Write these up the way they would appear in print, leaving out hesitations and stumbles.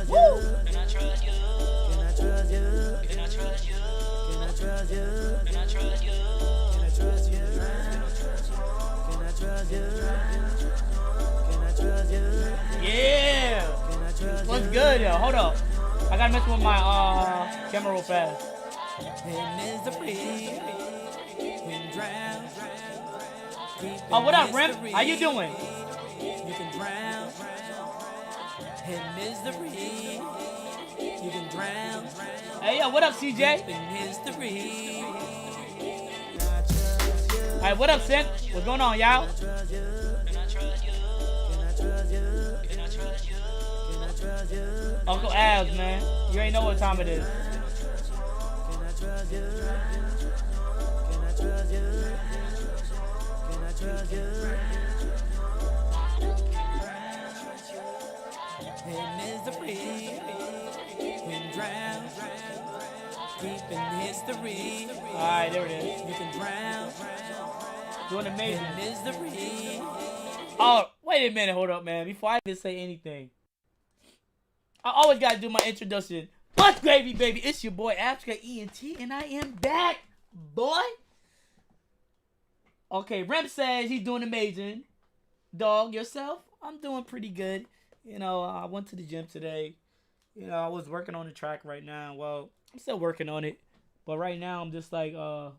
Woo! Yeah. What's good, yo? Hold up. I gotta mess with my camera real fast. Oh, what up, Rim? How you doing? You can drown in misery. You can drown. Hey, yo, what up, CJ? Alright, what up, Sin? What's going on, y'all? Uncle Abs, man. You ain't know what time it is. Alright, there it is. You can drown. Doing amazing. Oh, wait a minute, hold up, man. Before I even say anything, I always gotta do my introduction. What's gravy, baby? It's your boy Abstract ENT, and I am back, boy. Okay, Rem says he's doing amazing. Dog, yourself? I'm doing pretty good. You know, I went to the gym today. You know, I was working on the track right now. Well, I'm still working on it. But right now, I'm just like, I'm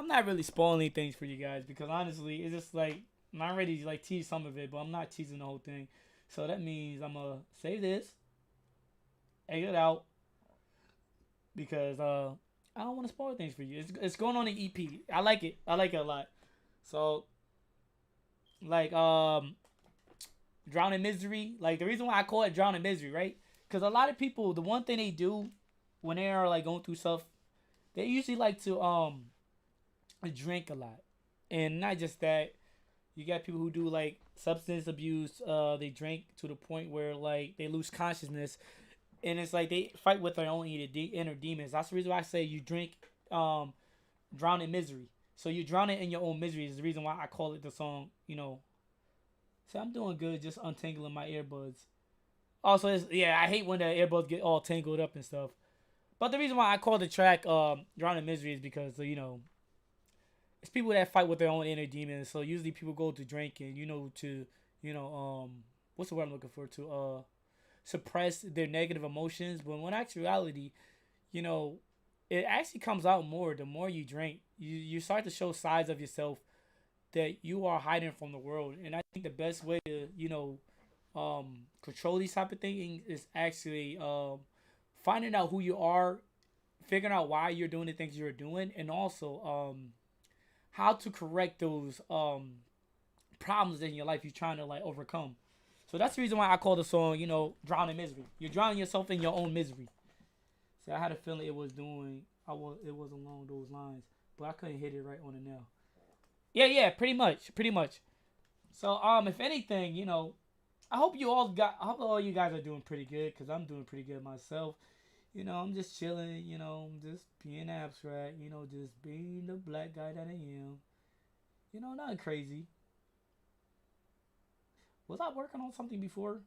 not really spoiling things for you guys. Because honestly, it's just like, I'm ready to like tease some of it. But I'm not teasing the whole thing. So that means I'm going to say this. Egg it out. Because, I don't want to spoil things for you. It's going on an EP. I like it. I like it a lot. So, like, Drown in Misery. Like, the reason why I call it Drown in Misery, right? Because a lot of people, the one thing they do when they are, like, going through stuff, they usually like to, drink a lot. And not just that. You got people who do, like, substance abuse. They drink to the point where, like, they lose consciousness. And it's like they fight with their own inner demons. That's the reason why I say you drink, drown in misery. So you drown it in your own misery is the reason why I call it the song, you know. So I'm doing good just untangling my earbuds. Also, I hate when the earbuds get all tangled up and stuff. But the reason why I call the track Drown in Misery is because, you know, it's people that fight with their own inner demons. So usually people go to drinking, what's the word I'm looking for? To suppress their negative emotions. But when actuality, you know, it actually comes out more the more you drink. You start to show sides of yourself that you are hiding from the world. And I think the best way to, control these type of things is actually finding out who you are, figuring out why you're doing the things you're doing, and also how to correct those problems in your life you're trying to like overcome. So that's the reason why I call the song, Drown in Misery. You're drowning yourself in your own misery. So I had a feeling it was along those lines, but I couldn't hit it right on the nail. Yeah, pretty much. So if anything, I hope all you guys are doing pretty good, because I'm doing pretty good myself. I'm just chilling, I'm just being abstract, just being the black guy that I am. Nothing crazy. Was I working on something before?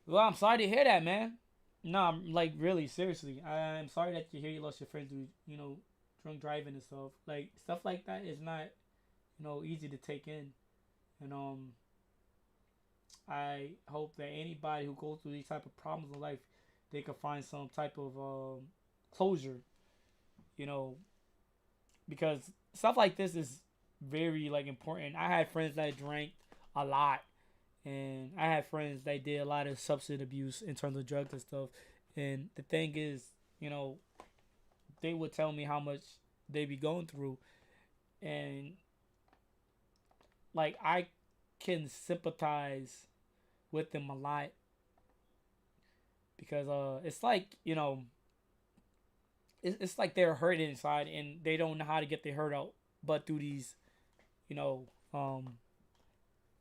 Well, I'm sorry to hear that, man. No, I'm like really seriously. I'm sorry that you lost your friends who, drunk driving and stuff. Like stuff like that is not, easy to take in. And I hope that anybody who goes through these type of problems in life, they can find some type of closure. Because stuff like this is very like important. I had friends that drank a lot, and I had friends that did a lot of substance abuse in terms of drugs and stuff. And the thing is, they would tell me how much they be going through, and like I can sympathize with them a lot, because it's like it's like they're hurt inside and they don't know how to get their hurt out, but through these,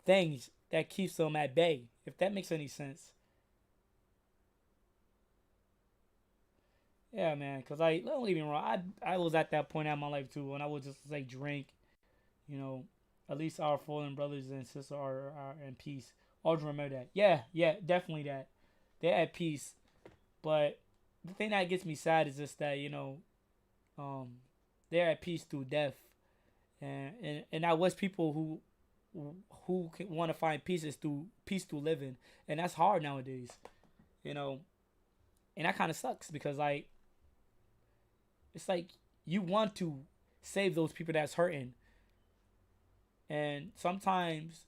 things that keeps them at bay. If that makes any sense. Yeah, man. Cause don't get me wrong. I was at that point in my life too, when I would just like drink, you know, At least our fallen brothers and sisters are in peace. Always remember that. Yeah, yeah, definitely that. They're at peace. But the thing that gets me sad is just that, um, they're at peace through death. And that was people who want to find peace through living. And that's hard nowadays. You know, and that kind of sucks because like it's like you want to save those people that's hurting, and sometimes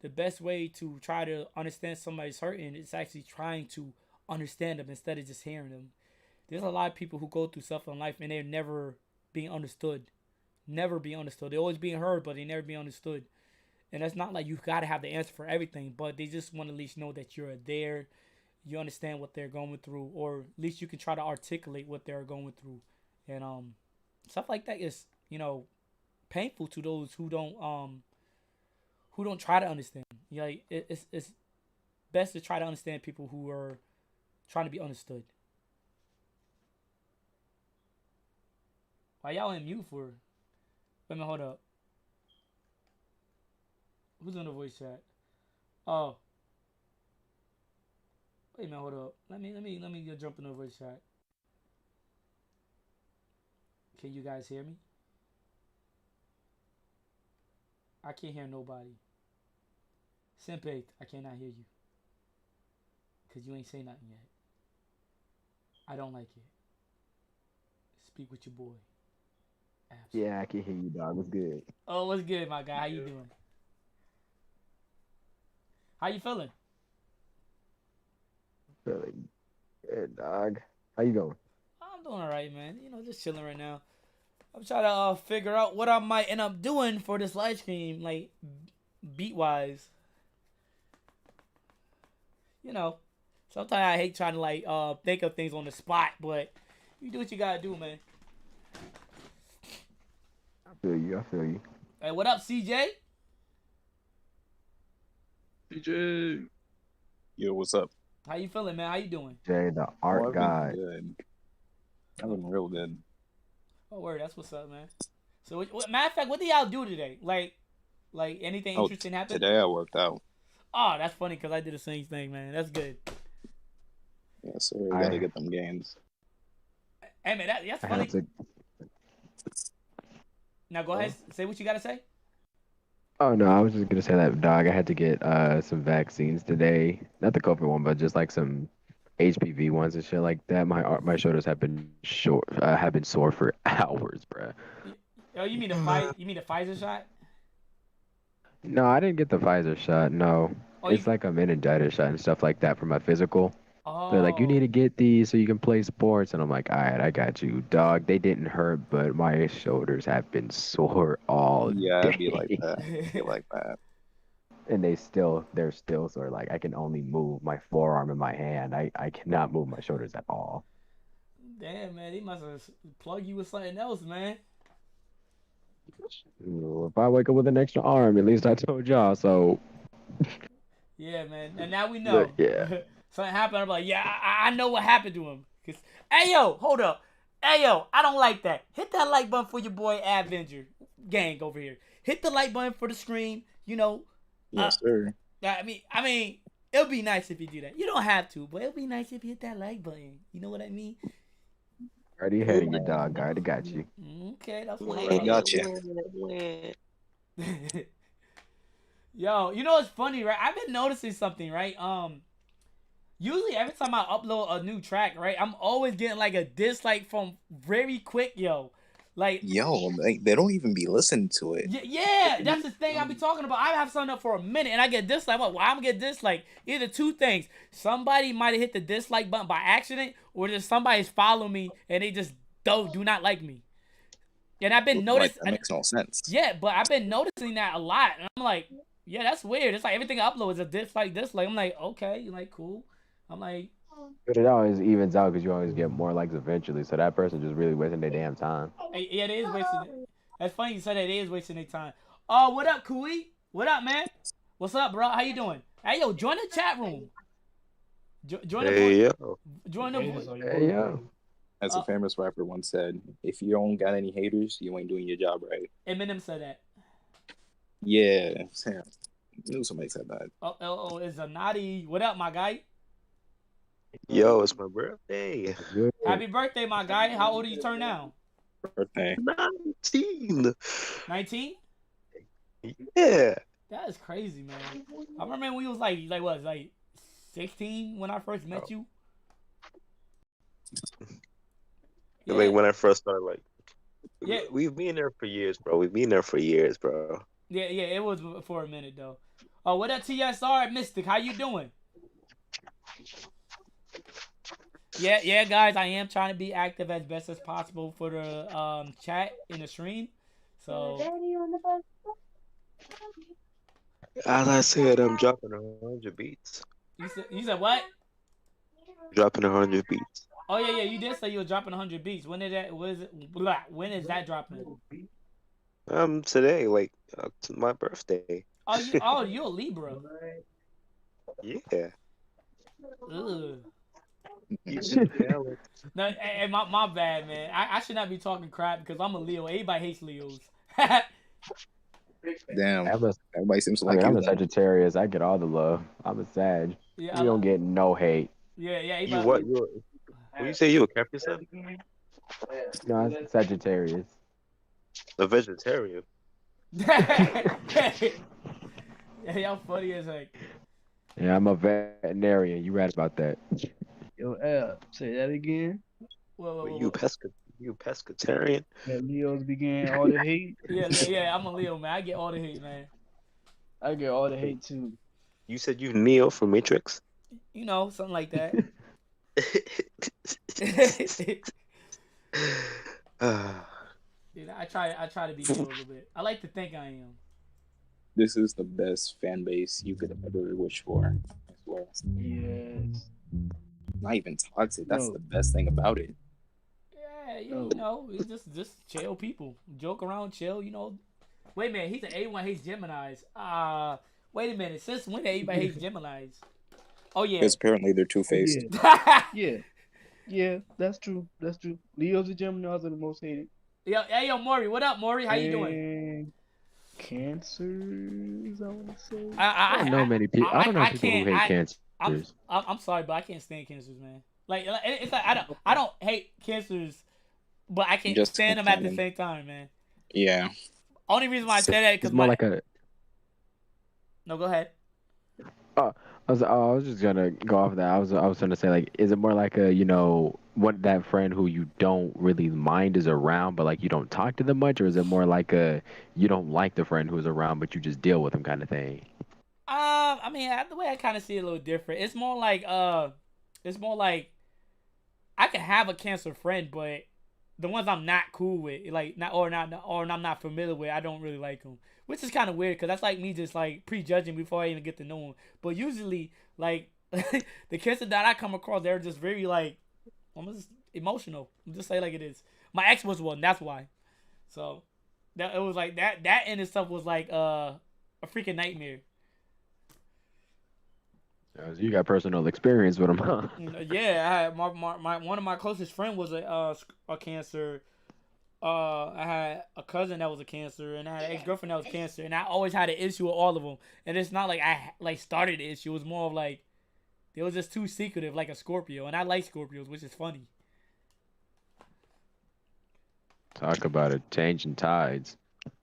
the best way to try to understand somebody's hurting is actually trying to understand them instead of just hearing them. There's a lot of people who go through stuff in life and they're never being understood, never being understood. They're always being heard, but they never being understood. And that's not like you gotta have the answer for everything, but they just want to at least know that you're there, you understand what they're going through, or at least you can try to articulate what they're going through. And stuff like that is, painful to those who don't try to understand. Like it's best to try to understand people who are trying to be understood. Why y'all in mute for? Wait a minute, hold up. Who's in the voice chat? Oh, wait a minute, hold up. Let me go jump in the voice chat. Can you guys hear me? I can't hear nobody. Simpe, I cannot hear you. Cause you ain't say nothing yet. I don't like it. Speak with your boy. Absolutely. Yeah, I can hear you, dog. What's good? Oh, what's good, my guy? How you doing? How you feeling? Feeling good, dog. How you going? I'm doing alright, man. Just chilling right now. I'm trying to figure out what I might end up doing for this live stream, like beat wise. You know, sometimes I hate trying to like think of things on the spot, but you do what you gotta do, man. I feel you. I feel you. Hey, what up, CJ? DJ. Yo, what's up? How you feeling, man? How you doing? Jay, the Oh, art I've been guy. good. I've been real good. Oh, word, that's what's up, man. So, matter of fact, what did y'all do today? Like anything Oh, interesting happen? today I worked out. Oh, that's funny because I did the same thing, man. That's good. Yeah, so we gotta get them gains. Hey, man, that's I funny. had to. Now go ahead, say what you gotta say. Oh no, I was just gonna say that, dog. I had to get some vaccines today. Not the COVID one, but just like some HPV ones and shit like that. My shoulders have been sore for hours, bruh. Oh, you mean the fight? You mean the Pfizer shot? No, I didn't get the Pfizer shot. No, Oh, it's like a meningitis shot and stuff like that for my physical. They're like, you need oh, to get these so you can play sports, and I'm like, all right, I got you, dog. They didn't hurt, but my shoulders have been sore all Yeah, I'd be like day, that. I'd be like that. and they're still sore. Like I can only move my forearm and my hand. I cannot move my shoulders at all. damn, man, they must have plugged you with something else, man. If I wake up with an extra arm, at least I told y'all. So Yeah, man, and now we look, know yeah. something happened. I'm like, yeah, I know what happened to him. Cause, hey yo, hold up, hey yo, I don't like that. Hit that like button for your boy Avenger gang over here. Hit the like button for the screen. Uh, Yes, sir. I mean, it'll be nice if you do that. You don't have to, but it'll be nice if you hit that like button. You know what I mean? Already ahead of you, dog. I already got you. Okay, that's what I I'm got you. saying. Yo, what's funny, right? I've been noticing something, right? Usually every time I upload a new track, right, I'm always getting like a dislike from very quick, yo. Like, Yo, they don't even be listening to it. yeah, that's the thing I be talking about. I have something up for a minute and I get dislike. Well, I'm gonna get dislike. Either two things: somebody might have hit the dislike button by accident, or just somebody's following me and they just do not like me. And I've been Like, noticing. that makes no sense. Yeah, but I've been noticing that a lot, and I'm like, yeah, that's weird. It's like everything I upload is a dislike. I'm like, okay, like cool. I'm like, But it always evens out because you always get more likes eventually. So that person just really wasting their damn time. hey, yeah, it is wasting. That's funny you said that. It is wasting their time. What up, Kui? What up, man? What's up, bro? How you doing? Hey, yo, join the chat room. Join the Hey, yo. join the. Hey yo, As a famous rapper once said, if you don't got any haters, you ain't doing your job right. Eminem said that. Yeah, Sam. I knew somebody said that. Oh, it's a naughty. What up, my guy? Yo, it's my birthday. Good. Happy birthday, my guy. How old are you turn now? Birthday. 19. 19? Yeah. That is crazy, man. I remember when we was like 16 when I first met you. Yeah, Like when I first started, like, yeah, we've been there for years, bro. We've been there for years, bro. yeah. It was for a minute though. Oh, what up, TSR Mystic? How you doing? Yeah, guys. I am trying to be active as best as possible for the chat in the stream. So As I said, I'm dropping 100 beats. you said what? Dropping 100 beats. Oh yeah. You did say you were dropping 100 beats. When is that? When is that dropping? Today, like, to my birthday. You're a Libra. Yeah. Ugh. You should tell it. No, hey, my bad, man. I should not be talking crap because I'm a Leo. Everybody hates Leos. Damn. I'm a, Everybody seems to I like mean, I'm you a then. Sagittarius. I get all the love. I'm a Sag. Yeah, You don't get no hate. yeah. You Everybody, what? When you say you a Capricorn? No, it's Sagittarius. A vegetarian? yeah, y'all funny as heck. Yeah, I'm a veterinarian. You right about that. Yo, say that again. Were Whoa. you pescatarian? That Leos began all the hate. Yeah. I'm a Leo, man. I get all the hate, man. I get all the hate too. You said you Neo from Matrix? You know, something like that. I try to be Leo a little bit. I like to think I am. This is the best fan base you could ever wish for. I swear. Yes. Not even toxic. That's No. the best thing about it. Yeah, you know, it's just chill people. Joke around, chill, you know. Wait a minute, he's an A1 hates Geminis. Wait a minute, since when everybody hates Geminis? Oh yeah. Because apparently they're two-faced. Yeah, that's true. That's true. Leos and Geminis are the most hated. Yo, Maury, what up, Maury? How you doing? And Cancers, I want to say. I don't know many people. I don't know people who hate cancers. I'm sorry, but I can't stand cancers, man. Like it's like I don't hate cancers, but I can't Just stand them can't at the stand same time, man. Yeah. Only reason why I say that It's because more like a. No, go ahead. I was just gonna go off that. I was gonna say, like, is it more like a, what, that friend who you don't really mind is around, but like you don't talk to them much, or is it more like a you don't like the friend who's around, but you just deal with them kind of thing? I mean, the way I kind of see it a little different. It's more like I can have a cancer friend, but the ones I'm not cool with, like or I'm not familiar with, I don't really like them. Which is kind of weird because that's like me just like prejudging before I even get to know them. But usually, like the cancers that I come across, they're just very like almost emotional. Just say like it is. My ex was one. That's why. So that it was like that. That in itself was like a freaking nightmare. So you got personal experience with them, huh? Yeah, I had my one of my closest friend was a cancer. I had a cousin that was a cancer, and I had an ex-girlfriend that was cancer, and I always had an issue with all of them. And it's not like I like started the issue. It was more of like they was just too secretive, like a Scorpio, and I like Scorpios, which is funny. Talk about it, changing tides.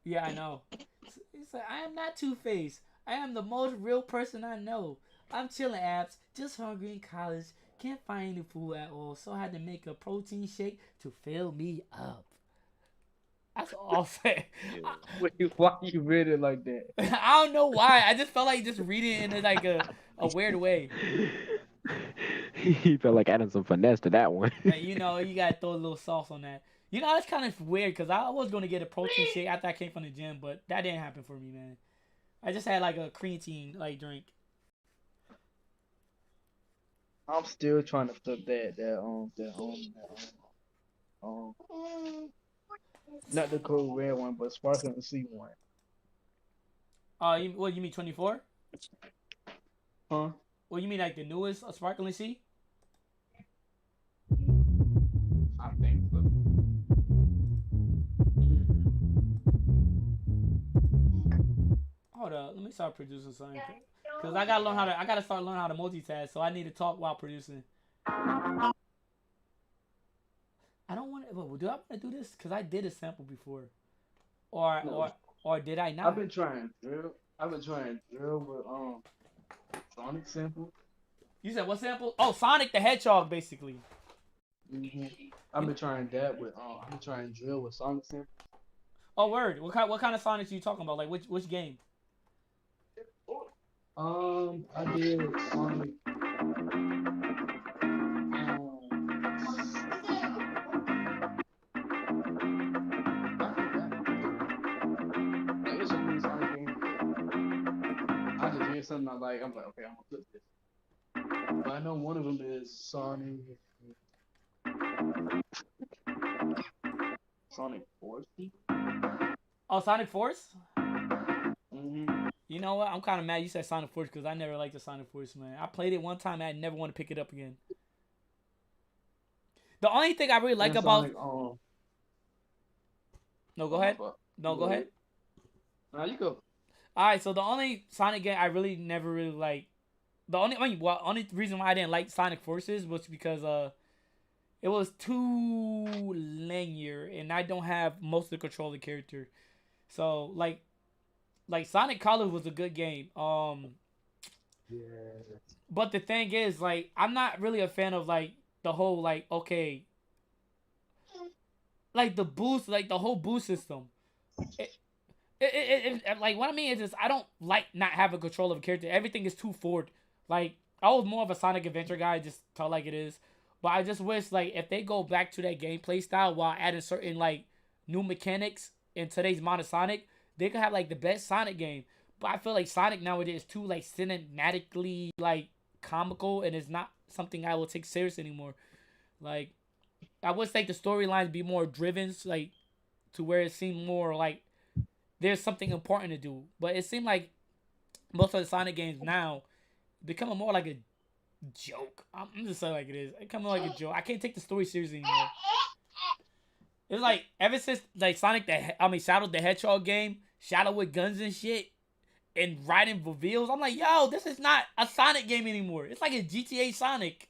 Yeah, I know. It's like I am not Two-Faced. I am the most real person I know. I'm chilling apps, just hungry in college, can't find any food at all, so I had to make a protein shake to fill me up. That's all I'll say. Why you read it like that? I don't know why. I just felt like just reading it in like a weird way. He felt like adding some finesse to that one. Like, you gotta throw a little sauce on that. That's kind of weird because I was gonna get a protein shake after I came from the gym, but that didn't happen for me, man. I just had like a creatine like drink. I'm still trying to flip that not the cold red one, but sparkling sea one. You mean 24? Huh? Well, you mean like the newest Sparkling Sea? I think so. start producing something. Cause I gotta start learning how to multitask. So I need to talk while producing. I don't want to. Do I want to do this? Cause I did a sample before, or No. or did I not? I've been trying drill. With Sonic sample. You said what sample? Oh, Sonic the Hedgehog, basically. I've been trying that with I've been trying drill with Sonic sample. Oh, word. What kind of Sonic are you talking about? Like which game? I did Sonic. I forgot. Like, there's so many Sonic games. I just hear something I'm like, okay, I'm gonna flip this. But I know one of them is Sonic Force. Oh, Sonic Force. Mm-hmm. You know what? I'm kind of mad you said Sonic Force because I never liked the Sonic Force, man. I played it one time and I never want to pick it up again. The only thing I really like about Sonic, no, go ahead. No, go ahead. Now you go. All right, so the only Sonic game I really never really liked, only reason why I didn't like Sonic Forces was because it was too linear and I don't have most of the control of the character. So like Sonic Colors was a good game. Yeah. But the thing is, like, I'm not really a fan of like the whole like the boost, like the whole boost system. It like what I mean is just I don't like not having control of a character. Everything is too forward. Like I was more of a Sonic Adventure guy, just tell like it is. But I just wish like if they go back to that gameplay style while adding certain like new mechanics in today's modern Sonic, they could have like the best Sonic game. But I feel like Sonic nowadays is too like cinematically like comical and it's not something I will take serious anymore. Like I wish like the storylines be more driven, like to where it seemed more like there's something important to do. But it seemed like most of the Sonic games now becoming more like a joke. I'm just saying like it is. It becoming like a joke. I can't take the story seriously anymore. It's like ever since like Shadow the Hedgehog game, Shadow with guns and shit, and riding reveals. I'm like, yo, this is not a Sonic game anymore. It's like a GTA Sonic.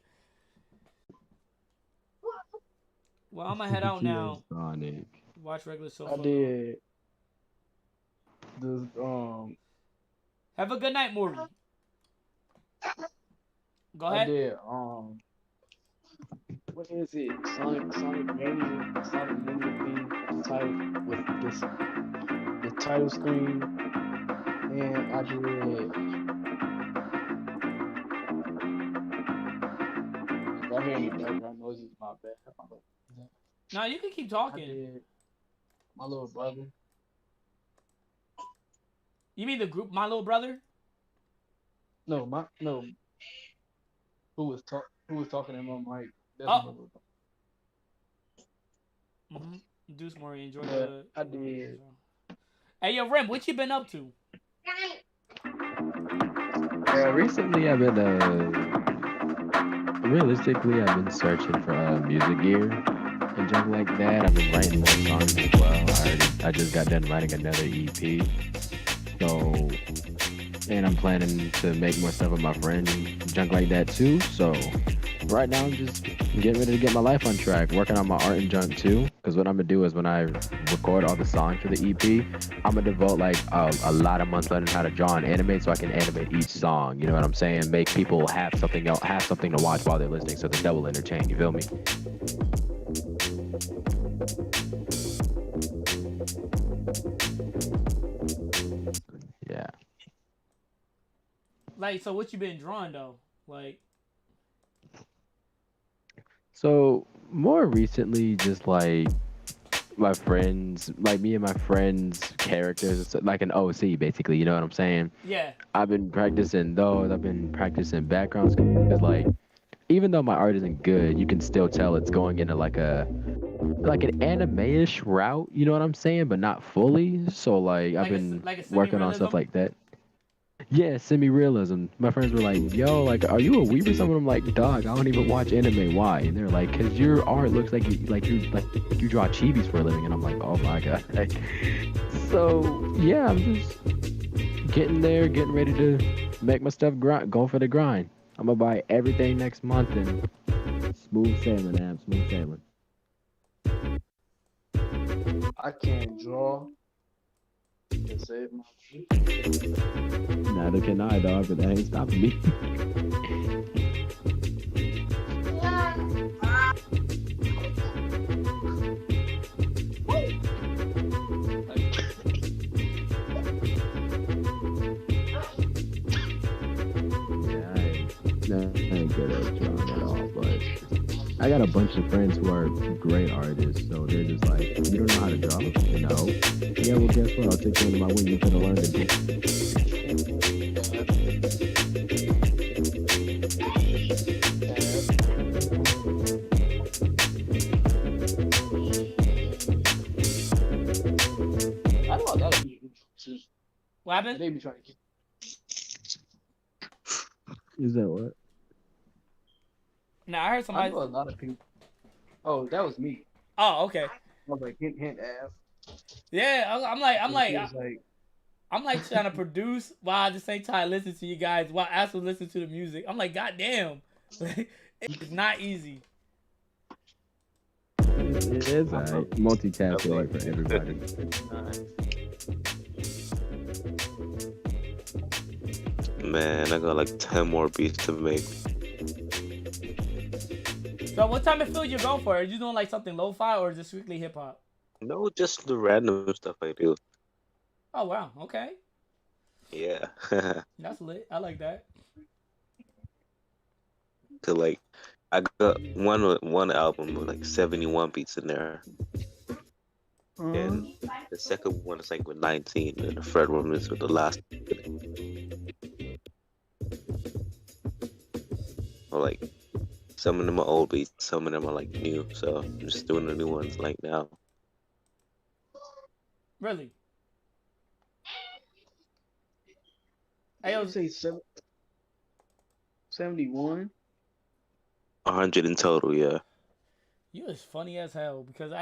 Well, I'm gonna head out now. Sonic. Watch regular show. I did. This Have a good night, Maury. Go I ahead. did what is it? Sonic Mania thing type with the title screen, and I did. If I hear any background noises, my bad. No, you can keep I talking. did my little brother. You mean the group, My Little Brother? No. Who was talking in my mic? That's Oh. my little brother. Mm-hmm. Deuce Maury, enjoy Yeah, the. I did. Hey, yo, Rem, what you been up to? Recently I've been realistically I've been searching for music gear and junk like that. I've been writing more songs as well. I just got done writing another EP. So, and I'm planning to make more stuff with my friend and junk like that too. So, right now I'm just getting ready to get my life on track, working on my art and junk too. Because what I'm gonna do is when I record all the songs for the EP, I'm gonna devote like a lot of months learning how to draw and animate, so I can animate each song. You know what I'm saying? Make people have something to watch while they're listening, so the double entertain. You feel me? Yeah. Like, so what you been drawing though? Like, So more recently, just like my friends, like me and my friends' characters, like an OC basically. You know what I'm saying? yeah. I've been practicing those. I've been practicing backgrounds because like even though my art isn't good, you can still tell it's going into like an anime-ish route. You know what I'm saying? But not fully. So like I've been working on stuff like that. Yeah, semi-realism. My friends were like, yo, like, are you a weeb or something? I'm like, dog, I don't even watch anime. Why? And they're like, cause your art looks like you draw chibis for a living. And I'm like, oh my god. So yeah, I'm just getting there, getting ready to make my stuff grind, go for the grind. I'm gonna buy everything next month and smooth sailing, Ab, smooth sailing. I can't draw to save my Neither can I, dog, but that ain't stopping me. Yeah, I ain't good at drawing at all, but I got a bunch of friends who are great artists, so they're just like, you don't know how to draw? No. Yeah, well, guess what? I'll take you under my wing. You could have learned to do. I know a lot of people who What happened? they be trying to keep. Is that what? Nah, I heard I somebody. know a lot of people. Oh, that was me. Oh, okay. I was like, hint, hint, Av. Yeah, I'm like, She was like, I'm like trying to produce while at the same time listen to you guys while also listen to the music. I'm like, God damn. It's not easy. It is alright. Multitasking ain't for everybody. Man, I got like 10 more beats to make. So what type of field you going for? Are you doing like something lo-fi or is it strictly hip hop? No, just the random stuff I do. Oh wow, okay. Yeah. That's lit. I like that. To like, I got one album with like 71 beats in there, and the second one is like with 19, and the third one is with the last. Or like, some of them are old beats, some of them are like new. So I'm just doing the new ones like now. Really? I would say 71. 100 in total, yeah. You was funny as hell because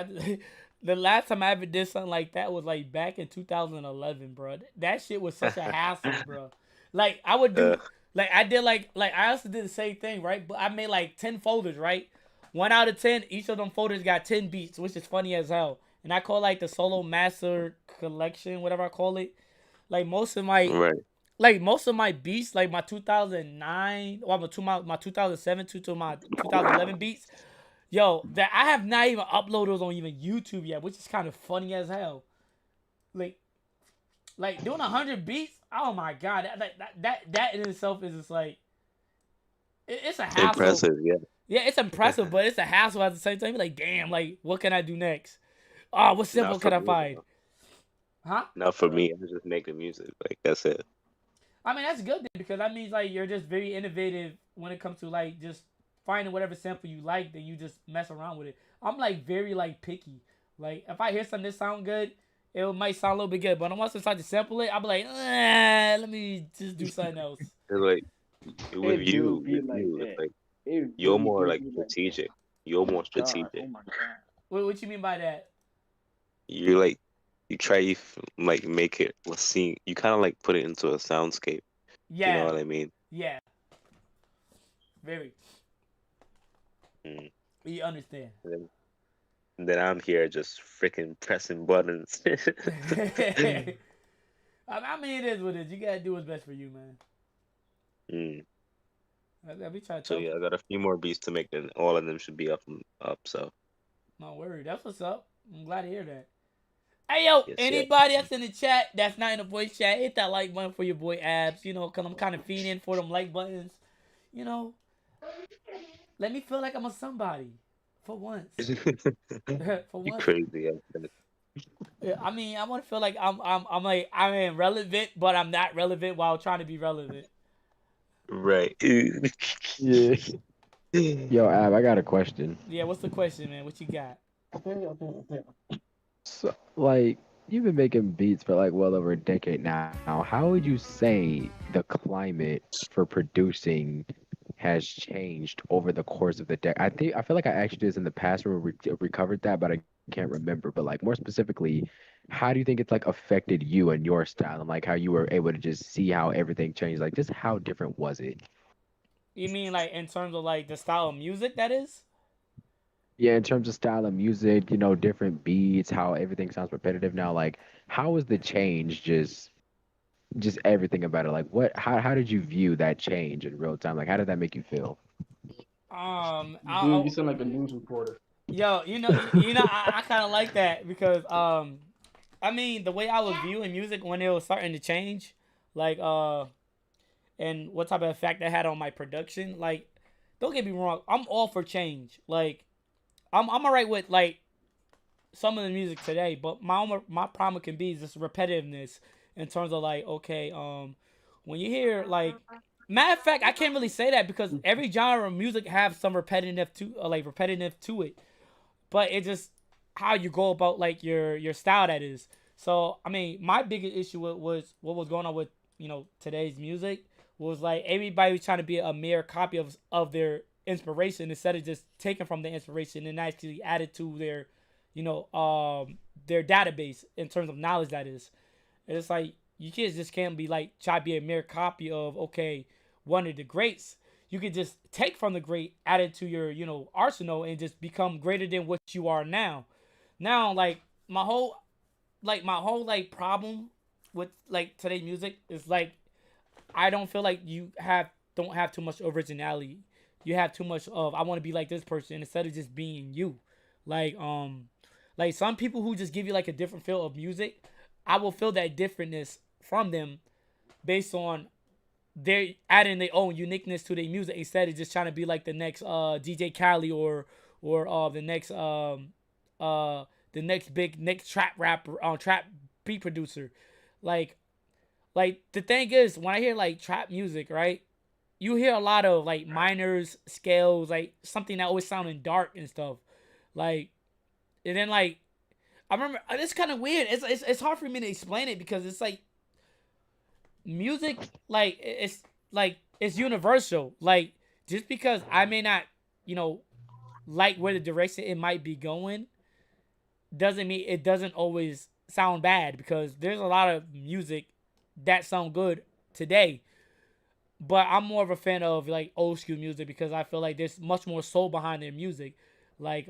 the last time I ever did something like that was like back in 2011, bro. That shit was such a hassle, bro. Like I would do, like I did, like I also did the same thing, right? But I made like 10 folders, right? 1 out of 10, each of them folders got 10 beats, which is funny as hell. And I call like the solo master collection, whatever I call it. Like most of my Right. like most of my beats, like my 2009, or my 2007 to my 2011 beats, yo, that I have not even uploaded those on even YouTube yet, which is kind of funny as hell. Like doing 100 beats, oh my god, that in itself is just like, it's a hassle. Impressive, yeah. Yeah, it's impressive, but it's a hassle at the same time. You're like, damn, like what can I do next? Oh, what symbol Not can for I me, find? though. Huh? Not for me. I just make the music. Like that's it. I mean, that's good then, because that means like you're just very innovative when it comes to like just finding whatever sample you like, then you just mess around with it. I'm like very like picky. Like if I hear something that sound good, it might sound a little bit good, but once I start to sample it, I'll be like, let me just do something else. It's like with It do you, be with like you, that. it's like It you're really more do like be like strategic. You're more God, strategic. oh my god. What you mean by that? You like you try like make it a scene. You kind of like put it into a soundscape. Yeah. You know what I mean? Yeah. Very. Mm. You understand. And then I'm here just freaking pressing buttons. I mean, it is what it is. You gotta do what's best for you, man. Mm. I be trying to So tell. yeah, I got a few more beats to make, and all of them should be up. So No worry. That's what's up. I'm glad to hear that. Hey, yo, Yes, anybody that's in the chat that's not in the voice chat, hit that like button for your boy Abs, you know, because I'm kind of fiending for them like buttons. You know, let me feel like I'm a somebody for once. For you once. crazy. Yeah, I mean, I want to feel like I'm like, I am relevant, but I'm not relevant while trying to be relevant. Right. Yeah. Yo, Ab, I got a question. Yeah, what's the question, man? What you got? So, like, you've been making beats for like well over a decade now. How would you say the climate for producing has changed over the course of the decade? I feel like I actually did this in the past where we covered that, but I can't remember, but like more specifically, how do you think it's like affected you and your style and like how you were able to just see how everything changed? Like just how different was it? You mean like in terms of like the style of music that is? Yeah, in terms of style of music, different beats, how everything sounds repetitive now. Like, how was the change? Just everything about it. Like, how did you view that change in real time? Like, how did that make you feel? I, Dude, you sound like a news reporter. yo, I kind of like that because I mean, the way I was viewing music when it was starting to change, like and what type of effect that had on my production. Like, don't get me wrong, I'm all for change. Like, I'm alright with like some of the music today, but my problem can be just repetitiveness in terms of like, okay, when you hear like, matter of fact, I can't really say that because every genre of music have some repetitive to it, but it just how you go about like your style that is. So I mean, my biggest issue was what was going on with today's music was like everybody was trying to be a mere copy of their inspiration instead of just taking from the inspiration and actually add it to their database in terms of knowledge that is. And it's like you kids just can't be like try to be a mere copy of one of the greats. You could just take from the great, add it to your arsenal, and just become greater than what you are now. Now like my whole problem with like today music is like I don't feel like you don't have too much originality. You have too much of I want to be like this person instead of just being you. Like like some people who just give you like a different feel of music, I will feel that differentness from them based on they're adding their own uniqueness to their music instead of just trying to be like the next DJ Khaled or the next big next trap rapper trap beat producer. Like like the thing is when I hear like trap music, right? You hear a lot of like minors, scales, like something that always sounding dark and stuff. Like and then like I remember it's kind of weird. It's hard for me to explain it because it's like music like it's universal. Like just because I may not you know like where the direction it might be going doesn't mean it doesn't always sound bad because there's a lot of music that sound good today. But I'm more of a fan of like old school music because I feel like there's much more soul behind their music. Like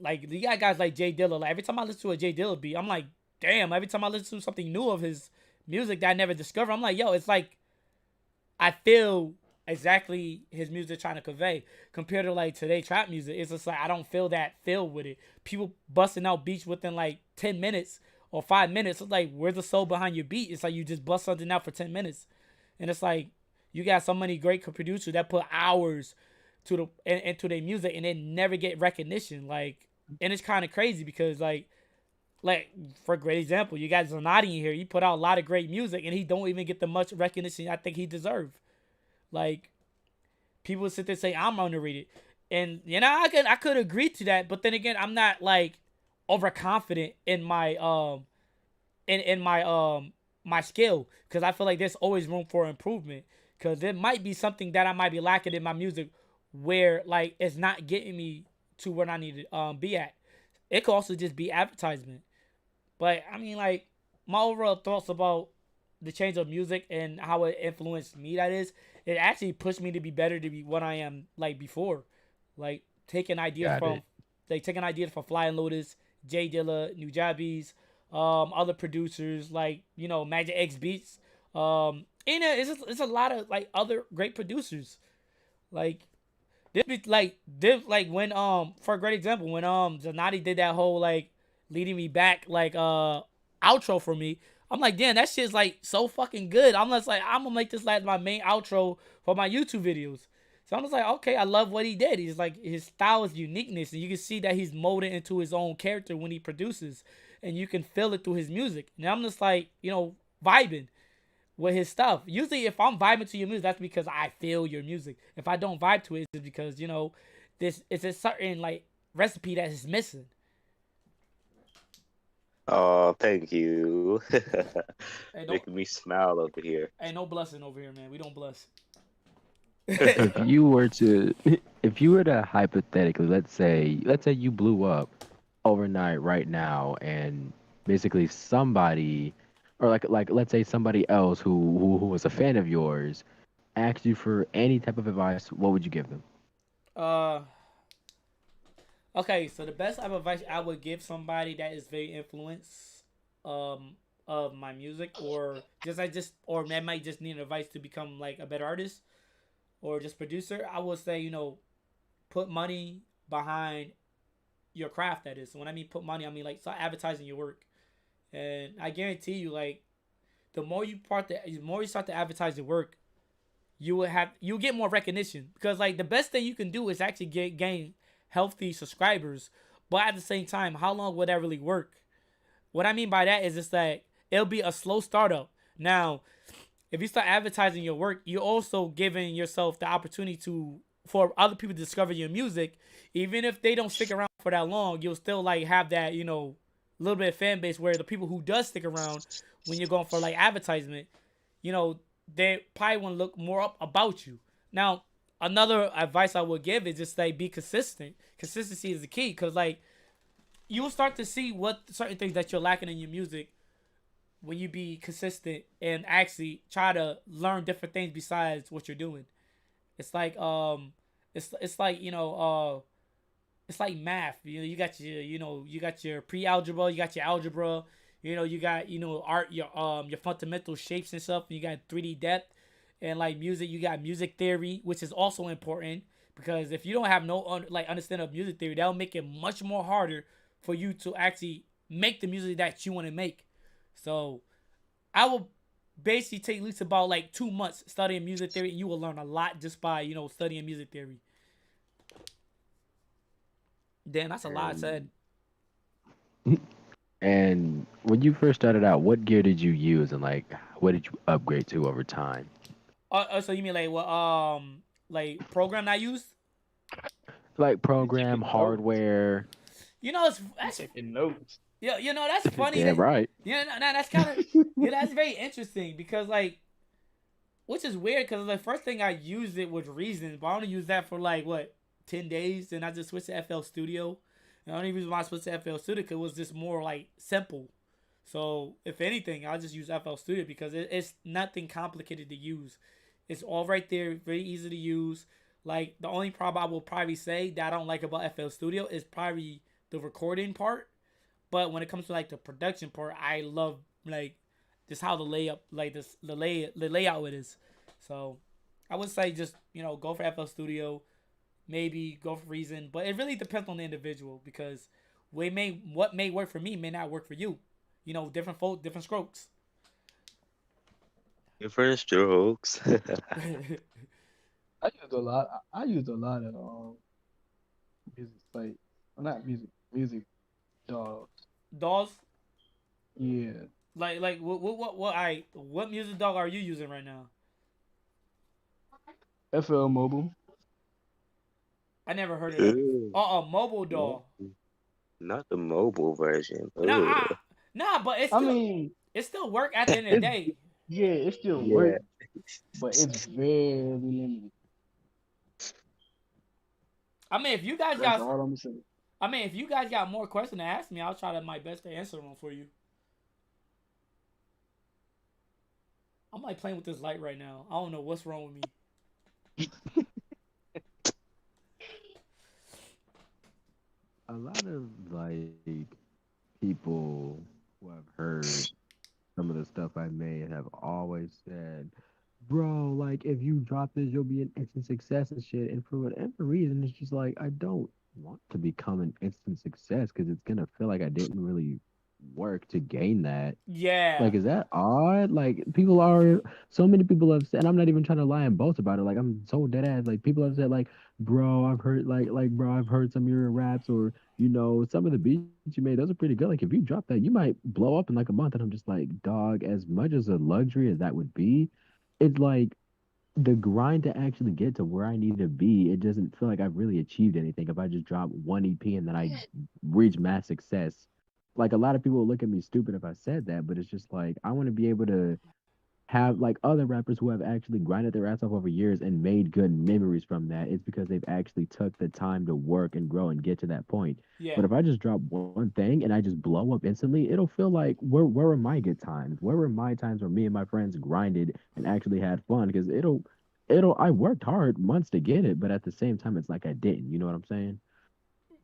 like you got guys like Jay Dilla. Like every time I listen to a Jay Dilla beat, I'm like, damn. Every time I listen to something new of his music that I never discovered, I'm like, yo, it's like I feel exactly his music trying to convey. Compared to like today trap music, it's just like I don't feel that feel with it. People busting out beats within like 10 minutes or 5 minutes. It's like where's the soul behind your beat? It's like you just bust something out for 10 minutes, and it's like you got so many great producers that put hours into their music and they never get recognition. Like, and it's kind of crazy because like for a great example, you got Zanati in here. He put out a lot of great music and he don't even get the much recognition I think he deserved. Like people sit there and say I'm underrated, and I could agree to that. But then again, I'm not like overconfident in my my skill because I feel like there's always room for improvement because there might be something that I might be lacking in my music where like it's not getting me to where I need to be at. It could also just be advertisement. But I mean like my overall thoughts about the change of music and how it influenced me that is, it actually pushed me to be better to be what I am like before. Like taking ideas Got from it. Flying Lotus, Jay Dilla, New Jabbies, other producers like, Magic X Beats. It's a lot of like other great producers. Like this when for a great example when Zanati did that whole like leading me back like outro for me. I'm like, damn, that shit's like so fucking good. I'm just like, I'm gonna make this like my main outro for my YouTube videos. So I'm just like, okay, I love what he did. He's like his style is uniqueness, and you can see that he's molded into his own character when he produces, and you can feel it through his music. And I'm just like, vibing with his stuff. Usually, if I'm vibing to your music, that's because I feel your music. If I don't vibe to it, it's because this it's a certain like recipe that is missing. Oh, thank you. Hey, don't, Making me smile over here. ain't no blessing over here, man. We don't bless. If you were to, if you were to hypothetically, let's say you blew up, overnight right now and basically somebody or like let's say somebody else who was a fan of yours asked you for any type of advice, what would you give them? Uh, okay. So the best type of advice I would give somebody that is very influenced, um, of my music, or or man might just need advice to become like a better artist or just producer. I would say, put money behind your craft. That is. So when I mean put money, I mean like start advertising your work, and I guarantee you, like the more you start to advertise your work, you'll get more recognition because like the best thing you can do is actually gain healthy subscribers, but at the same time, how long would that really work? What I mean by that is just that it'll be a slow startup. Now, if you start advertising your work, you're also giving yourself the opportunity to for other people to discover your music, even if they don't stick around for that long. You'll still like have that little bit of fan base where the people who does stick around when you're going for like advertisement, you know, they probably want to look more up about you. Now, another advice I would give is just like be consistent. Consistency is the key because like you'll start to see what certain things that you're lacking in your music when you be consistent and actually try to learn different things besides what you're doing. It's like it's like it's like math. You got you got your pre-algebra, you got your algebra, you got art, your fundamental shapes and stuff. And you got 3D depth, and like music, you got music theory, which is also important because if you don't have no understanding of music theory, that'll make it much more harder for you to actually make the music that you want to make. So I will basically take at least about like 2 months studying music theory, and you will learn a lot just by studying music theory. Damn, that's a lot I said. And and when you first started out, what gear did you use and like what did you upgrade to over time? So you mean like what like program I used? Like You program, taking notes? hardware. It's You that's taking notes? yeah, that's funny. Damn right. That's kind of that's very interesting because like which is weird because the first thing I used it was Reason, but I only used that for like what 10 days, and I just switched to FL Studio. And the only reason why I switched to FL Studio because it was just more like simple. So if anything, I'll just use FL Studio because it's nothing complicated to use. It's all right there, very easy to use. Like the only problem I will probably say that I don't like about FL Studio is probably the recording part. But when it comes to like the production part, I love like just how the layup, like this, the layout it is. So I would say just go for FL Studio, maybe go for Reason, but it really depends on the individual because what may work for me may not work for you. Different folk, different strokes. Different strokes. I used a lot. I used a lot of music sites. Well, not music. Music dogs. Dolls, Yeah. like what music dog are you using right now? FL Mobile. I never heard of that. Ew. Mobile No, doll. not the mobile version. Nah, Ugh. nah, but I mean, it still work at the end of the it's day. yeah, it still Yeah. works, but it's very limited. I mean, if you guys That's got, all I'm saying. I mean, if you guys got more questions to ask me, I'll try to my best to answer them for you. I'm like playing with this light right now. I don't know what's wrong with me. A lot of like people who have heard some of the stuff I made have always said, "Bro, like if you drop this, you'll be an instant success and shit." And for whatever reason, it's just like I don't want to become an instant success because it's gonna feel like I didn't really work to gain that. Yeah, Like, is that odd? Like, people are so many people have said, and I'm not even trying to lie and boast about it. Like, I'm so dead ass. Like, people have said, like, bro, I've heard, bro, I've heard some of your raps, or some of the beats you made. Those are pretty good. Like, if you drop that, you might blow up in like a month. And I'm just like, dog. As much as a luxury as that would be, it's like the grind to actually get to where I need to be. It doesn't feel like I've really achieved anything if I just drop one EP and then I reach mass success. Like a lot of people will look at me stupid if I said that, but it's just like I want to be able to have like other rappers who have actually grinded their ass off over years and made good memories from that. It's because they've actually took the time to work and grow and get to that point. Yeah. But if I just drop one thing and I just blow up instantly, it'll feel like where were my good times? Where were my times where me and my friends grinded and actually had fun? Because it'll I worked hard months to get it, but at the same time, it's like I didn't. You know what I'm saying?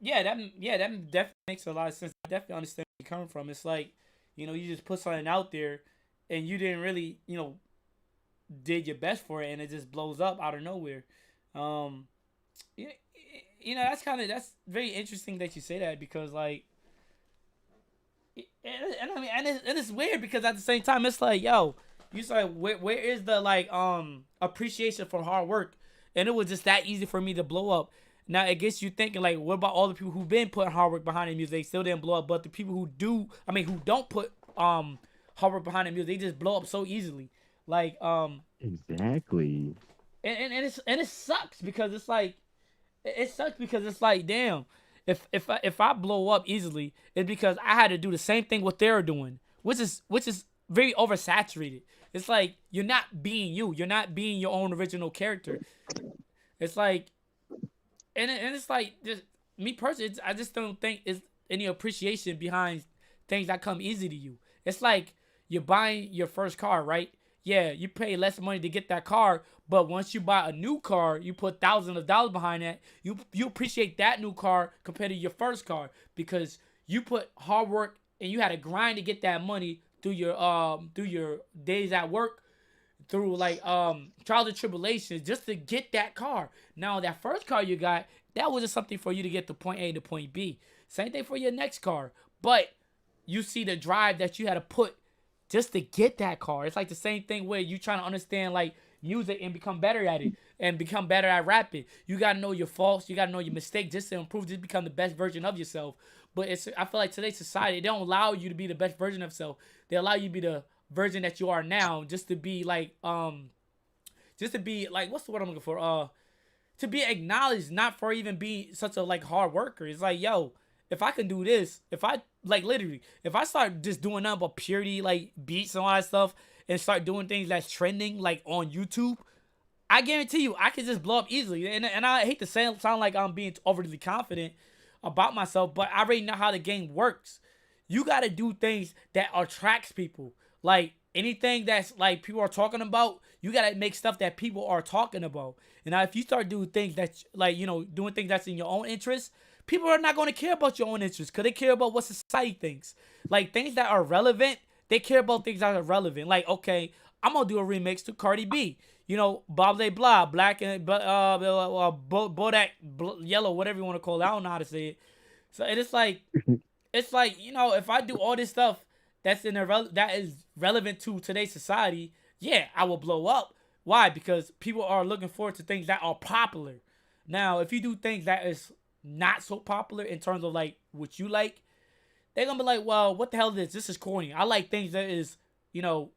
That definitely makes a lot of sense. I definitely understand where you're coming from. It's like, you just put something out there, and you didn't really, did your best for it, and it just blows up out of nowhere. Um, yeah, that's very interesting that you say that because like, and I mean, and it's weird because at the same time, it's like, yo, you say where is the like appreciation for hard work, and it was just that easy for me to blow up. Now it gets you thinking like, what about all the people who've been putting hard work behind their music? They still didn't blow up, but the people who do, I mean, who don't put hard work behind their music, they just blow up so easily. Like Exactly. and it sucks because it's like damn, if I blow up easily, it's because I had to do the same thing what they're doing, which is very oversaturated. It's like you're not being you. You're not being your own original character. It's like and it's like just me personally. I just don't think it's any appreciation behind things that come easy to you. It's like you're buying your first car, right? Yeah, you pay less money to get that car, but once you buy a new car, you put thousands of dollars behind that. You appreciate that new car compared to your first car because you put hard work and you had to grind to get that money through your days at work, through like trials and tribulations just to get that car. Now that first car you got, that was just something for you to get to point A to point B. Same thing for your next car. But you see the drive that you had to put just to get that car. It's like the same thing where you trying to understand like music and become better at it and become better at rapping. You gotta know your faults, you gotta know your mistake just to improve, just become the best version of yourself. But I feel like today's society, they don't allow you to be the best version of yourself. They allow you to be the version that you are now, just to be like what's the word I'm looking for? To be acknowledged, not for even being such a like hard worker. It's like, yo, if I can do this, if I like literally, if I start just doing nothing but purity like beats and all that stuff and start doing things that's trending like on YouTube, I guarantee you I can just blow up easily. And I hate to sound like I'm being overly confident about myself, but I already know how the game works. You gotta do things that attracts people. Like anything that's like people are talking about, you gotta make stuff that people are talking about. And now if you start doing things that like, doing things that's in your own interest, people are not gonna care about your own interests because they care about what society thinks. Like things that are relevant, they care about things that are relevant. Like, okay, I'm gonna do a remix to Cardi B. Blah blah blah, black and Bodak yellow, whatever you want to call it. I don't know how to say it. So it's like if I do all this stuff that is relevant to today's society, yeah, I will blow up. Why? Because people are looking forward to things that are popular. Now, if you do things that is not so popular in terms of like what you like, they're gonna be like, well, what the hell is this? This is corny. I like things that is,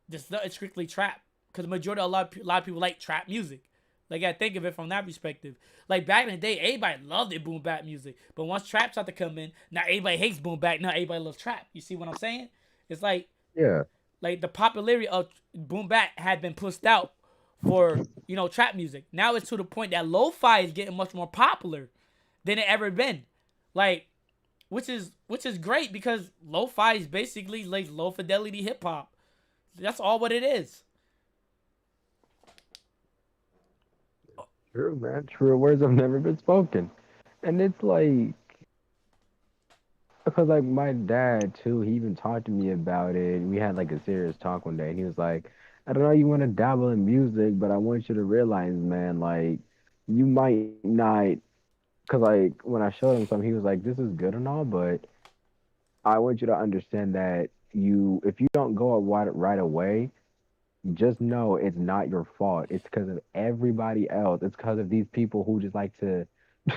just not strictly trap. Because the majority of a lot of people like trap music. Like I think of it from that perspective. Like back in the day, everybody loved it boom bap music. But once trap started to come in, now everybody hates boom bap. Now everybody loves trap. You see what I'm saying? It's Yeah. like the popularity of boom bap had been pushed out for trap music. Now it's to the point that lo-fi is getting much more popular than it ever been. Like, which is great because lo-fi is basically like low fidelity hip hop. That's all what it is. True, man. True words have never been spoken. And it's like, because like my dad too, he even talked to me about it. We had like a serious talk one day, and he was like, "I don't know, you want to dabble in music, but I want you to realize, man, like you might not." Because like when I showed him something, he was like, "This is good and all, but I want you to understand that if you don't go up right away, just know it's not your fault. It's because of everybody else. It's because of these people who just like to."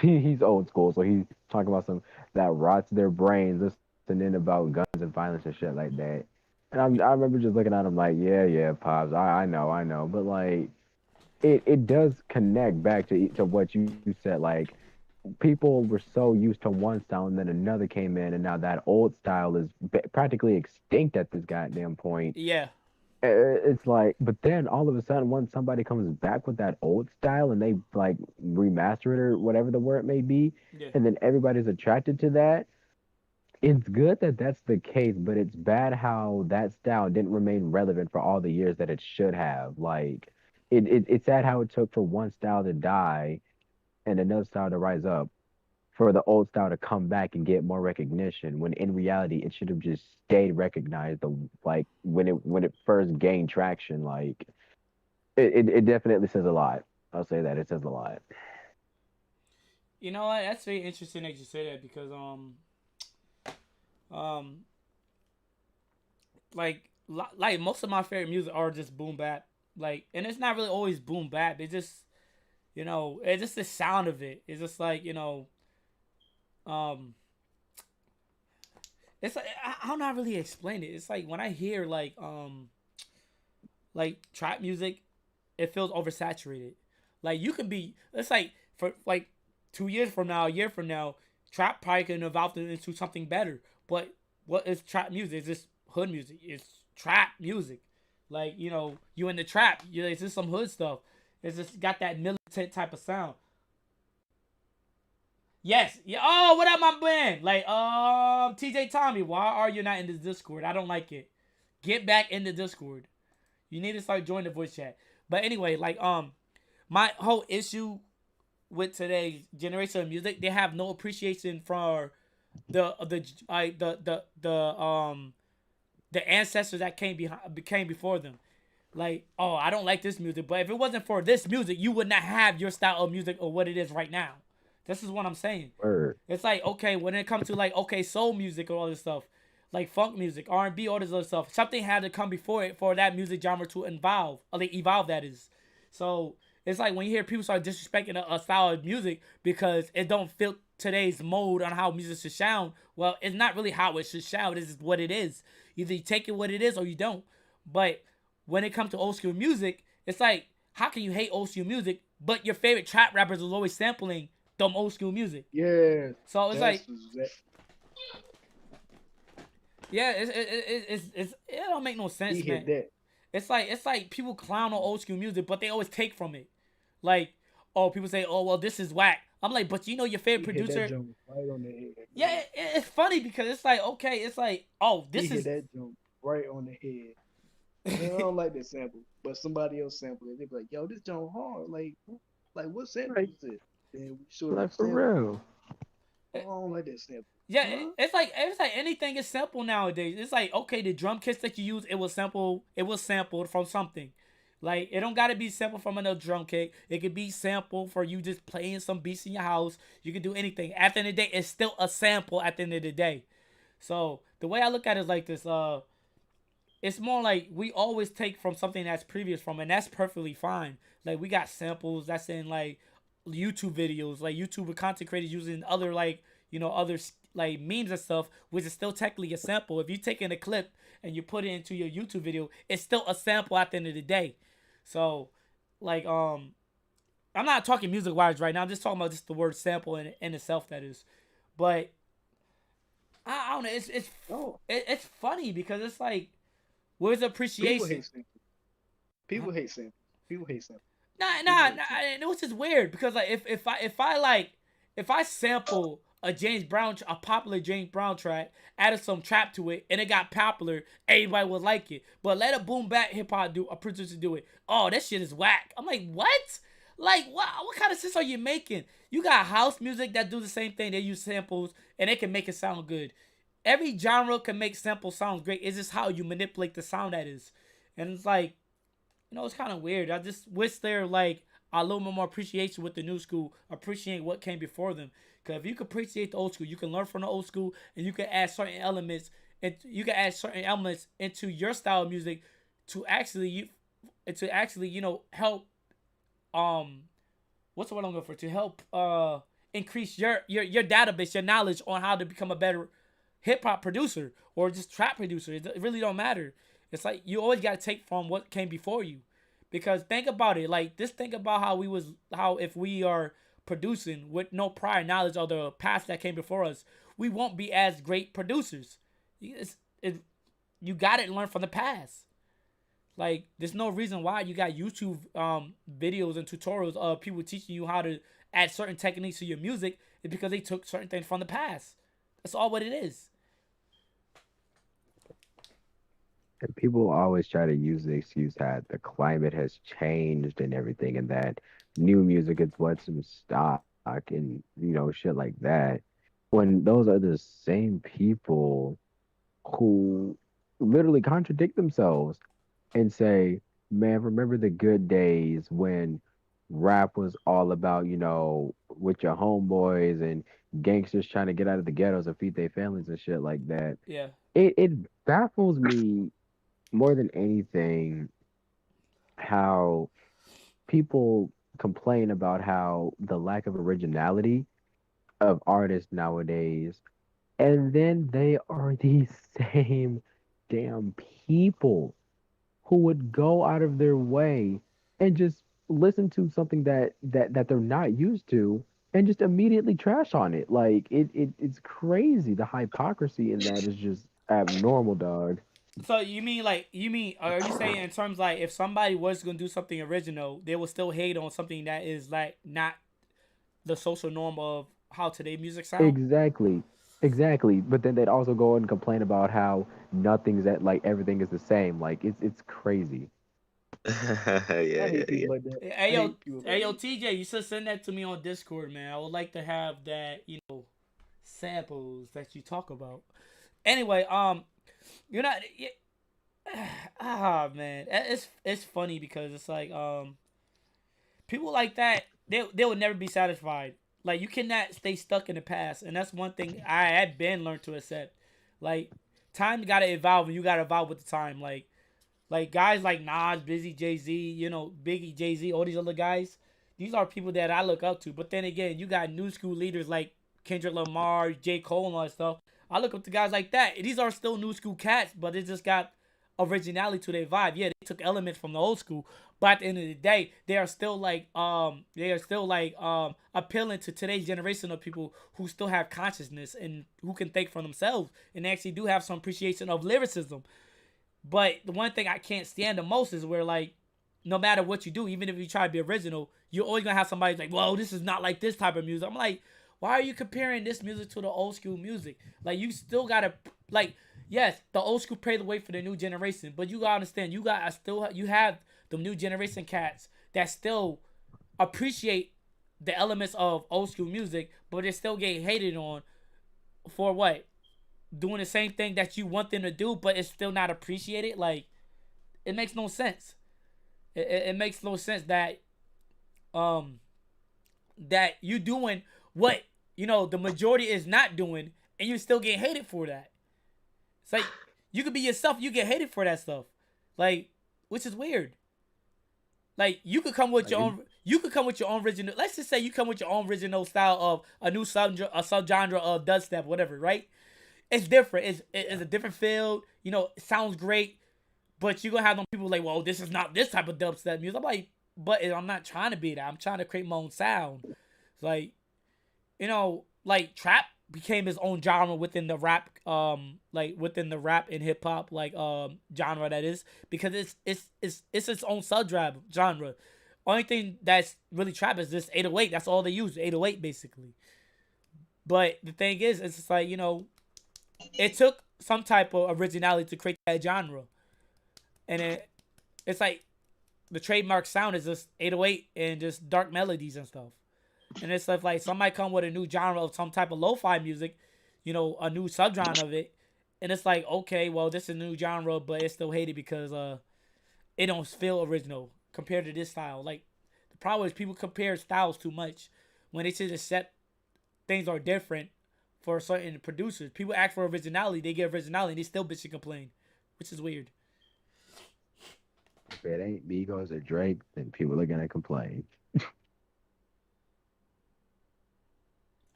He's old school, so he's talking about some that rots their brains, listening about guns and violence and shit like that. And I remember just looking at him like, yeah, yeah, pops, I know, but like it does connect back to what you said. Like people were so used to one style, and then another came in, and now that old style is practically extinct at this goddamn point. Yeah. It's like, but then all of a sudden, once somebody comes back with that old style and they like remaster it or whatever the word may be, Yeah. and then everybody's attracted to that, it's good that that's the case, but it's bad how that style didn't remain relevant for all the years that it should have. Like, it's sad how it took for one style to die and another style to rise up for the old style to come back and get more recognition when in reality it should have just stayed recognized like when it first gained traction. Like it definitely says a lot. I'll say that it says a lot. You know what? That's very interesting that you say that because um like most of my favorite music are just boom bap. Like, and it's not really always boom bap. It's just, it's just the sound of it. It's just like, um it's like I don't know how to really explain it. It's like when I hear like trap music, it feels oversaturated. Like you can be, it's like for like 2 years from now, a year from now, trap probably can evolve into something better. But what is trap music? It's just hood music. It's trap music. Like, you in the trap, it's just some hood stuff. It's just got that militant type of sound. Yes. Yeah. Oh, what up, my man? Like, TJ Tommy, why are you not in the Discord? I don't like it. Get back in the Discord. You need to start joining the voice chat. But anyway, like, my whole issue with today's generation of music, they have no appreciation for the ancestors that came before them. Like, oh, I don't like this music, but if it wasn't for this music, you would not have your style of music or what it is right now. This is what I'm saying. Word. It's like, okay, when it comes to like, okay, soul music or all this stuff, like funk music, R&B, all this other stuff, something had to come before it for that music genre to evolve. Or like evolve, that is. So it's like when you hear people start disrespecting a style of music because it don't fit today's mode on how music should sound. Well, it's not really how it should sound. It's what it is. Either you take it what it is or you don't. But when it comes to old school music, it's like, how can you hate old school music, but your favorite trap rappers is always sampling them old school music? Yeah. So it's like, that. yeah, it don't make no sense, He man. hit that. It's like people clown on old school music, but they always take from it. Like, oh, people say, oh, well, this is whack. I'm like, but your favorite He hit producer. that joint right on the head. Yeah, it's funny because it's like, okay, it's like, oh, this He is. hit that joint right on the head. And I don't like that sample, but somebody else sampled it. They be like, "Yo, this joint hard. Like what sample Right. is it?" And we showed Like the for sample. real. I don't like that sample. Yeah, Huh? it's like anything is sample nowadays. It's like, okay, the drum kits that you use, it was sampled from something. Like, it don't gotta be sampled from another drum kit. It could be sampled for you just playing some beats in your house. You can do anything. At the end of the day, it's still a sample at the end of the day. So the way I look at it is like this, it's more like we always take from something that's previous from, and that's perfectly fine. Like, we got samples that's in like YouTube videos, like YouTube content creators using other like, other like memes and stuff, which is still technically a sample. If you take in a clip and you put it into your YouTube video, it's still a sample at the end of the day. So like, I'm not talking music wise right now. I'm just talking about just the word sample in itself, that is. But I don't know. Oh, It's funny because it's like, where's people appreciation? hate samples. People hate samples. People hate samples. Nah. And it was just weird because like if I sample a popular James Brown track, added some trap to it, and it got popular, everybody would like it. But let a boom bap hip hop producer do it. Oh, that shit is whack. I'm like, what? Like, what kind of sense are you making? You got house music that do the same thing. They use samples and they can make it sound good. Every genre can make samples sound great. It's just how you manipulate the sound, that is. And it's like, it's kind of weird. I just wish there like a little bit more appreciation with the new school, appreciate what came before them. Because if you can appreciate the old school, you can learn from the old school, and you can add certain elements, and you can add certain elements into your style of music to actually help what's the word I'm looking for, to help increase your database, your knowledge on how to become a better hip hop producer or just trap producer. It really don't matter. It's like you always gotta take from what came before you, because think about it. Like, just think about how if we are producing with no prior knowledge of the past that came before us, we won't be as great producers. You got to learn from the past. Like, there's no reason why you got YouTube videos and tutorials of people teaching you how to add certain techniques to your music. It's because they took certain things from the past. That's all what it is. And people always try to use the excuse that the climate has changed and everything, and that new music is what's in stock and shit like that. When those are the same people who literally contradict themselves and say, "Man, remember the good days when rap was all about, with your homeboys and gangsters trying to get out of the ghettos and feed their families and shit like that." Yeah. It baffles me more than anything how people complain about how the lack of originality of artists nowadays, and then they are the same damn people who would go out of their way and just listen to something that they're not used to and just immediately trash on it. Like it's crazy. The hypocrisy in that is just abnormal, dog. So are you saying in terms like if somebody was gonna do something original, they will still hate on something that is like not the social norm of how today music sound? Exactly. Exactly. But then they'd also go and complain about how nothing's that like everything is the same. Like it's crazy. Yeah, I yeah, hate yeah. people like that. Hey I yo, hate people hey like yo, that. TJ, you should send that to me on Discord, man. I would like to have that, samples that you talk about. Anyway, you're not. Man, it's funny because it's like people like that they will never be satisfied. Like you cannot stay stuck in the past, and that's one thing I had been learned to accept. Like time gotta evolve, and you gotta evolve with the time. Like guys like Nas, Busy, Jay Z, Biggie, Jay Z, all these other guys. These are people that I look up to. But then again, you got new school leaders like Kendrick Lamar, J. Cole, and all that stuff. I look up to guys like that. These are still new school cats, but it just got originality to their vibe. Yeah, they took elements from the old school, but at the end of the day, they are still like appealing to today's generation of people who still have consciousness and who can think for themselves and actually do have some appreciation of lyricism. But the one thing I can't stand the most is where like no matter what you do, even if you try to be original, you're always gonna have somebody like, "Whoa, this is not like this type of music." I'm like, why are you comparing this music to the old school music? Like you still gotta like, yes, the old school paved the way for the new generation, but you gotta understand, you have the new generation cats that still appreciate the elements of old school music, but they still get hated on for what? Doing the same thing that you want them to do, but it's still not appreciated. Like it makes no sense. It makes no sense um that you doing what the majority is not doing, and you still get hated for that. It's like you could be yourself, you get hated for that stuff, like which is weird. Like you could come with Like your own. You could come with your own original. Let's just say you come with your own original style of a new subgenre of dubstep, whatever, right? It's different. It's a different field. It sounds great, but you're gonna have them people like, well, this is not this type of dubstep music. I'm like, but I'm not trying to be that. I'm trying to create my own sound. It's like, like trap became its own genre within the rap, within the rap and hip hop genre that is, because it's its own genre. Only thing that's really trap is this 808. That's all they use, 808 basically. But the thing is, it's just like it took some type of originality to create that genre, and it's like the trademark sound is just 808 and just dark melodies and stuff. And it's stuff like somebody come with a new genre of some type of lo-fi music, a new subgenre of it, and it's like, okay, well, this is a new genre, but it's still hated because it don't feel original compared to this style. Like the problem is people compare styles too much when they should accept things are different for certain producers. People ask for originality, they get originality, and they still bitch and complain, which is weird. If it ain't Migos or Drake, then people are gonna complain.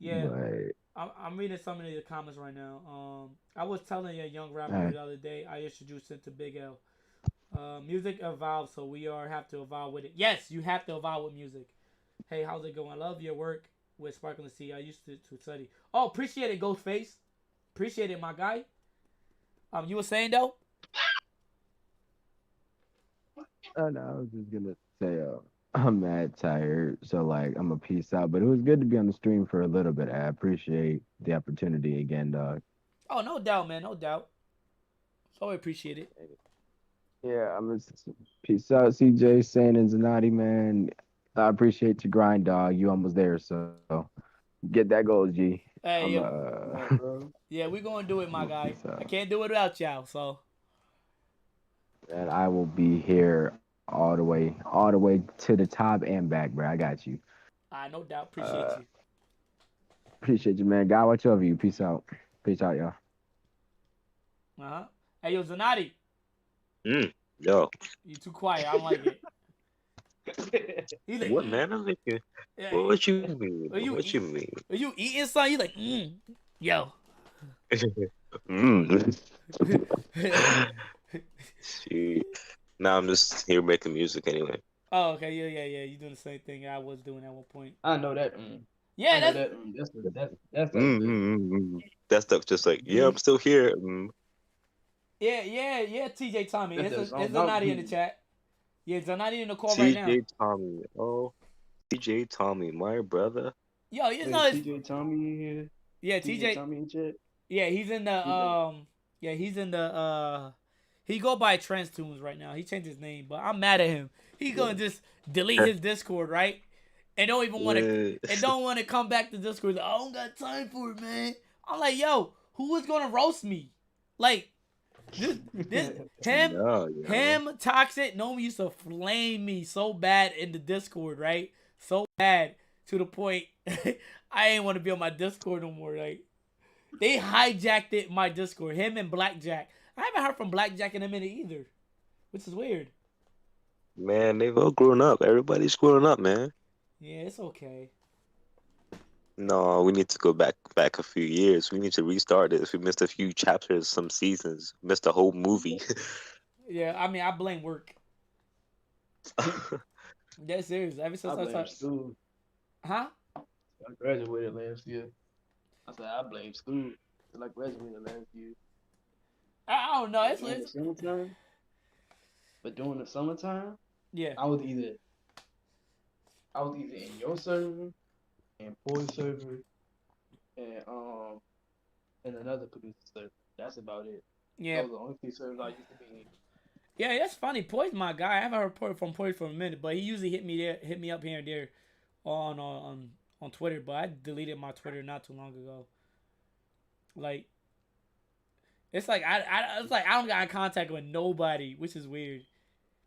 Yeah, But I'm reading some of the comments right now. I was telling a young rapper uh, the other day I introduced him to Big L. Music evolves, so we are have to evolve with it. Yes, you have to evolve with music. Hey, how's it going? I love your work with Sparkling Sea. I used to study. Oh, appreciate it, Ghostface. Appreciate it, my guy. You were saying though? No, I was just gonna say, I'm mad tired, so like I'm a peace out. But it was good to be on the stream for a little bit. I appreciate the opportunity again, dog. Oh, no doubt, man. No doubt. So I appreciate it. Yeah, peace out, CJ, Sane, and Zanati, man. I appreciate your grind, dog. You almost there, so get that goal, G. Hey, yo. Come on, bro. Yeah, we gonna do it, I'm my a guy. peace I out, can't do it without y'all. So, and I will be here all the way to the top and back, bro. I got you. no doubt. Appreciate Uh, you. appreciate you, man. God watch over you. Peace out. Peace out, y'all. Hey, yo, Zanati, Yo, you too quiet. I don't like it. He's like, what man? I'm thinking. yeah, What you mean? are you What you eat? mean? Are you eating something? You like, yo. mm. Shoot. Now I'm just here making music anyway. Oh, okay, yeah. You doing the same thing I was doing at one point. I know that. Yeah, I know that's that. That's like the. That stuff just like, yeah, I'm still here. yeah. TJ Tommy, That's the it's song. Zanati in the chat. Yeah, Zanati in the call right now. TJ Tommy. Oh, TJ Tommy, my brother. Yo, you know Wait, it's TJ Tommy in here. yeah, TJ TJ. Tommy in chat. Yeah, he's in the He's like, he's in the he go by Trans Tunes right now. He changed his name, but I'm mad at him. He gonna just delete his Discord, right? And don't even want to Yeah. and don't want to come back to Discord. Like, I don't got time for it, man. I'm like, yo, who is gonna roast me? Like this No, him Toxic no one used to flame me so bad in the Discord, right? So bad to the point I ain't want to be on my Discord no more. Like they hijacked it my Discord. Him and Blackjack. I haven't heard from Blackjack in a minute either, which is weird. man, they've all grown up. Everybody's grown up, man. Yeah, it's okay. No, we need to go back a few years. We need to restart this. We missed a few chapters, some seasons, missed a whole movie. Yeah, I mean, I blame work. That's serious. Ever since I I blame started, school. huh? I graduated last year. I said I blame school. I graduated last year. I don't know. But during the summertime, Yeah. I was either in your server, and Poy's server, and another producer server. That's about it. Yeah. Those are the only three servers I used to be in. Yeah, that's funny. Poy's my guy. I haven't heard from Poy for a minute, but he usually hit me up here and there on Twitter. But I deleted my Twitter not too long ago. Like, it's like it's like I don't got in contact with nobody, which is weird.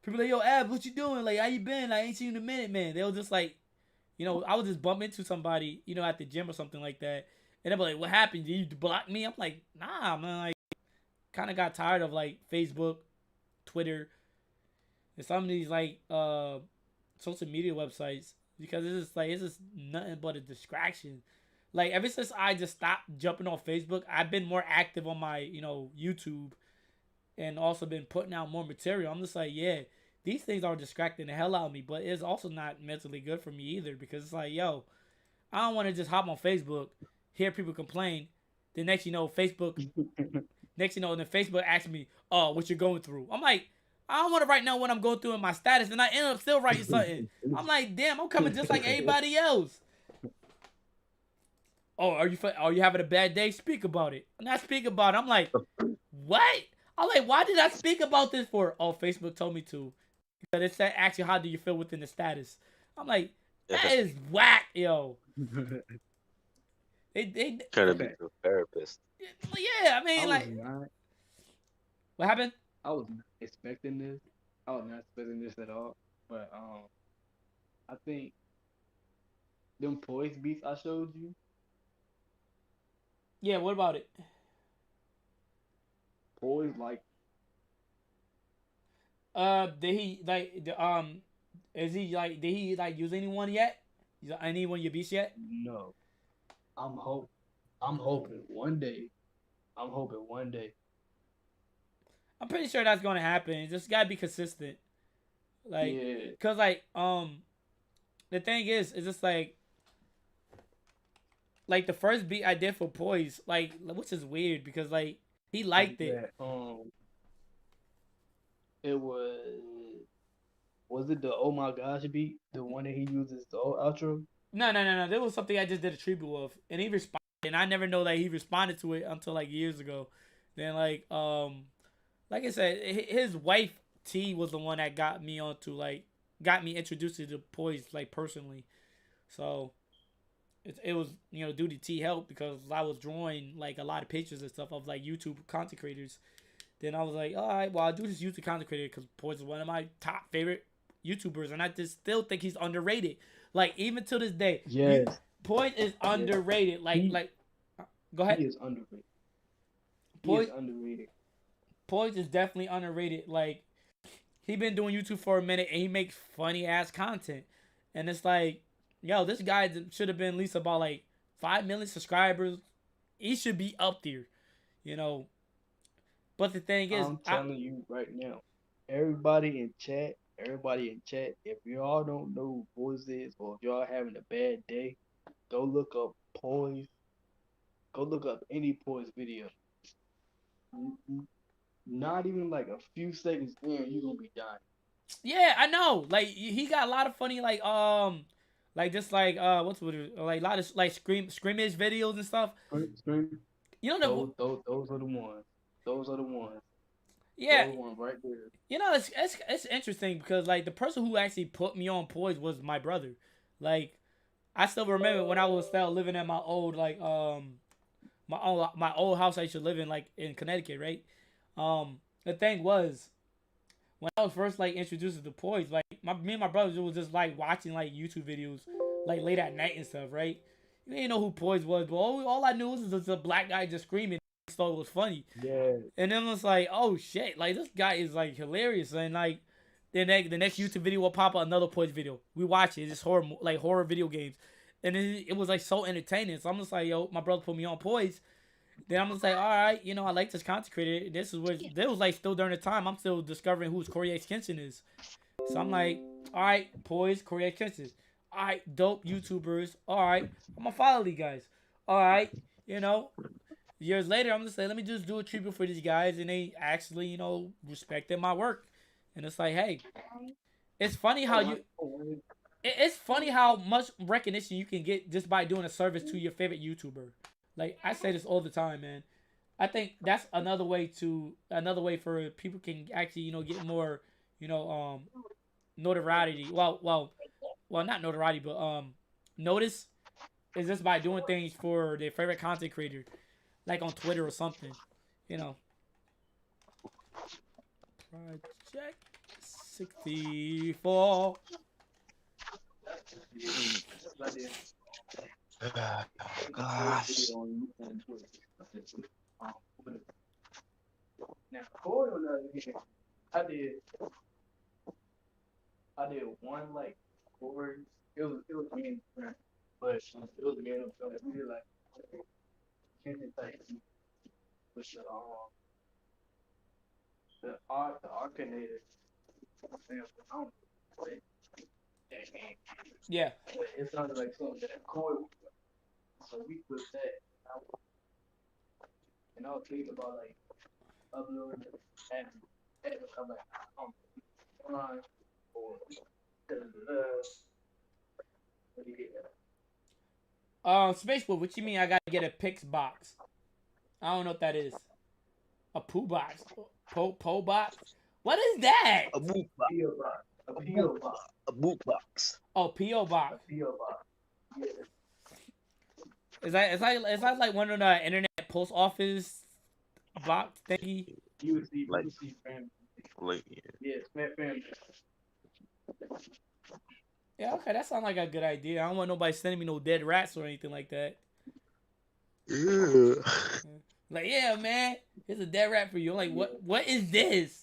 People like, yo, Ab, what you doing? Like, how you been? I ain't seen you in a minute, man. They'll just like, I would just bump into somebody, at the gym or something like that, and they'll be like, what happened? Did you block me? I'm like, nah, man. Like, kind of got tired of like Facebook, Twitter, and some of these like social media websites because it's just nothing but a distraction. Like ever since I just stopped jumping on Facebook, I've been more active on my YouTube, and also been putting out more material. I'm just like, yeah, these things are distracting the hell out of me, but it's also not mentally good for me either because it's like, yo, I don't want to just hop on Facebook, hear people complain, then next Facebook. Next then Facebook asks me, oh, what you're going through. I'm like, I don't want to write down what I'm going through in my status, and I end up still writing something. I'm like, damn, I'm coming just like everybody else. Oh, are you having a bad day? Speak about it. And I speak about it. I'm like, what? I'm like, why did I speak about this for? Oh, Facebook told me to. Because it said, actually, how do you feel within the status? I'm like, that is whack, yo. They Trying to be a therapist. Yeah, I mean, what happened? I was not expecting this. I was not expecting this at all. But I think them Poise beats I showed you. Yeah, what about it? Poise like. Did he is he like? Did he like use anyone yet? Anyone your beats yet? No. I'm hoping one day. I'm pretty sure that's gonna happen. Just gotta be consistent. Like, yeah. Cause like the thing is just like the first beat I did for Poise, like, which is weird because like he liked it. It was Was it the Oh My Gosh beat? The one that he uses the outro? No. There was something I just did a tribute of, and he responded, and I never know that he responded to it until like years ago. Then like I said, his wife T was the one that got me introduced to the Poise like personally. So it was due to T help because I was drawing like a lot of pictures and stuff of like YouTube content creators. Then I was like, all right, well I do this YouTube content creator because Poise is one of my top favorite YouTubers, and I just still think he's underrated. Like even to this day, Yes. Poise is underrated. Go ahead. He is underrated. Poise, underrated. Poise is definitely underrated. Like he been doing YouTube for a minute and he makes funny ass content, and it's like, yo, this guy should have been at least about like 5 million subscribers. He should be up there, you know. But the thing is, I'm telling you right now, everybody in chat, if y'all don't know who Poise is, or if y'all having a bad day, go look up Poise. Go look up any Poise video. Not even like a few seconds in, you're gonna be dying. yeah, I know. Like he got a lot of funny like a lot of like scrimmage videos and stuff. You know Those are the ones. Those are the ones. yeah. Those ones right there. You know, it's interesting because like the person who actually put me on Poise was my brother. Like I still remember when I was still living at my old my old house I used to live in like in Connecticut, right? The thing was when I was first like introduced to the Poise, like me and my brothers was just like watching like YouTube videos like late at night and stuff, right? You didn't know who Poise was, but all I knew was just a black guy just screaming. So it was funny. Yeah. And then it was like, oh shit, like this guy is like hilarious, and like the next YouTube video will pop up another Poise video. We watch it, it's horror video games, and it was like so entertaining. So I'm just like, yo, my brother put me on Poise. Then I'm just like, all right, I like this content creator. This was like still during the time I'm still discovering who Corey X Kenshin is. So I'm like, all right, Poise, Corey X Kenshin. All right, dope YouTubers. All right, I'm gonna follow these guys. All right, years later, I'm just like, let me just do a tribute for these guys, and they actually, respected my work. And it's like, hey, it's funny how it's funny how much recognition you can get just by doing a service to your favorite YouTuber. Like I say this all the time, man. I think that's another way for people can actually, get more, notoriety. Well, not notoriety, but notice is just by doing things for their favorite content creator. Like on Twitter or something, Project 64. Gosh. Now, Corey on the other hand, I did one like Corey. It was me and friend, but it was me and friend. We did like Kenton type with the Arcanator. Yeah. It sounded like something that Corey would play. So we put that. And I was thinking about like uploading it and I'm like, online or what do you get? Spacebook, what you mean I gotta get a Pix box? I don't know what that is. A poo box? Po box? What is that? A boot box. A P.O. box. A boot box. Oh, P.O. box. A P.O. box. Yeah. Is that like one of the internet post office box thingy? You would see family. Like, Yeah, family. Yeah, okay, that sounds like a good idea. I don't want nobody sending me no dead rats or anything like that. yeah. Like, yeah, man, here's a dead rat for you. I'm like, what is this?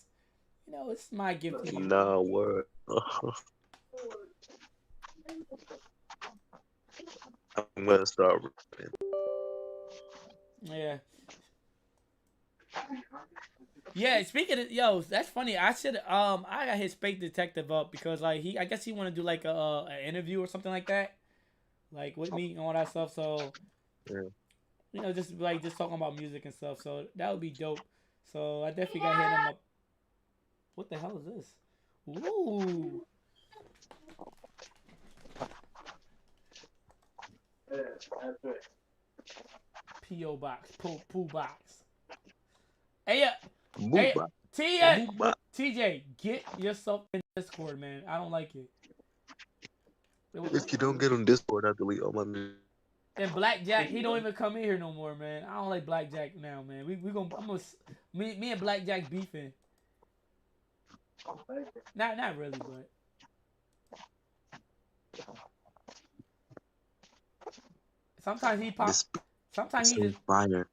It's my gift to you. Nah, word. I'm gonna start ripping. Yeah. Yeah, speaking of, that's funny. I got his fake detective up because like I guess he want to do like a interview or something like that, like with me and all that stuff. So, Yeah. just talking about music and stuff. So that would be dope. So I definitely got to hit him up. What the hell is this? Ooh, That's right. P.O. box. Poo box. Hey, hey, Booba. TJ, Booba. TJ, get yourself in Discord, man. I don't like it. If you don't get on Discord, I delete all my music. And Blackjack, he don't even come in here no more, man. I don't like Blackjack now, man. Me and Blackjack beefing. Not really, but sometimes he pop. This Sometimes he so just. fire.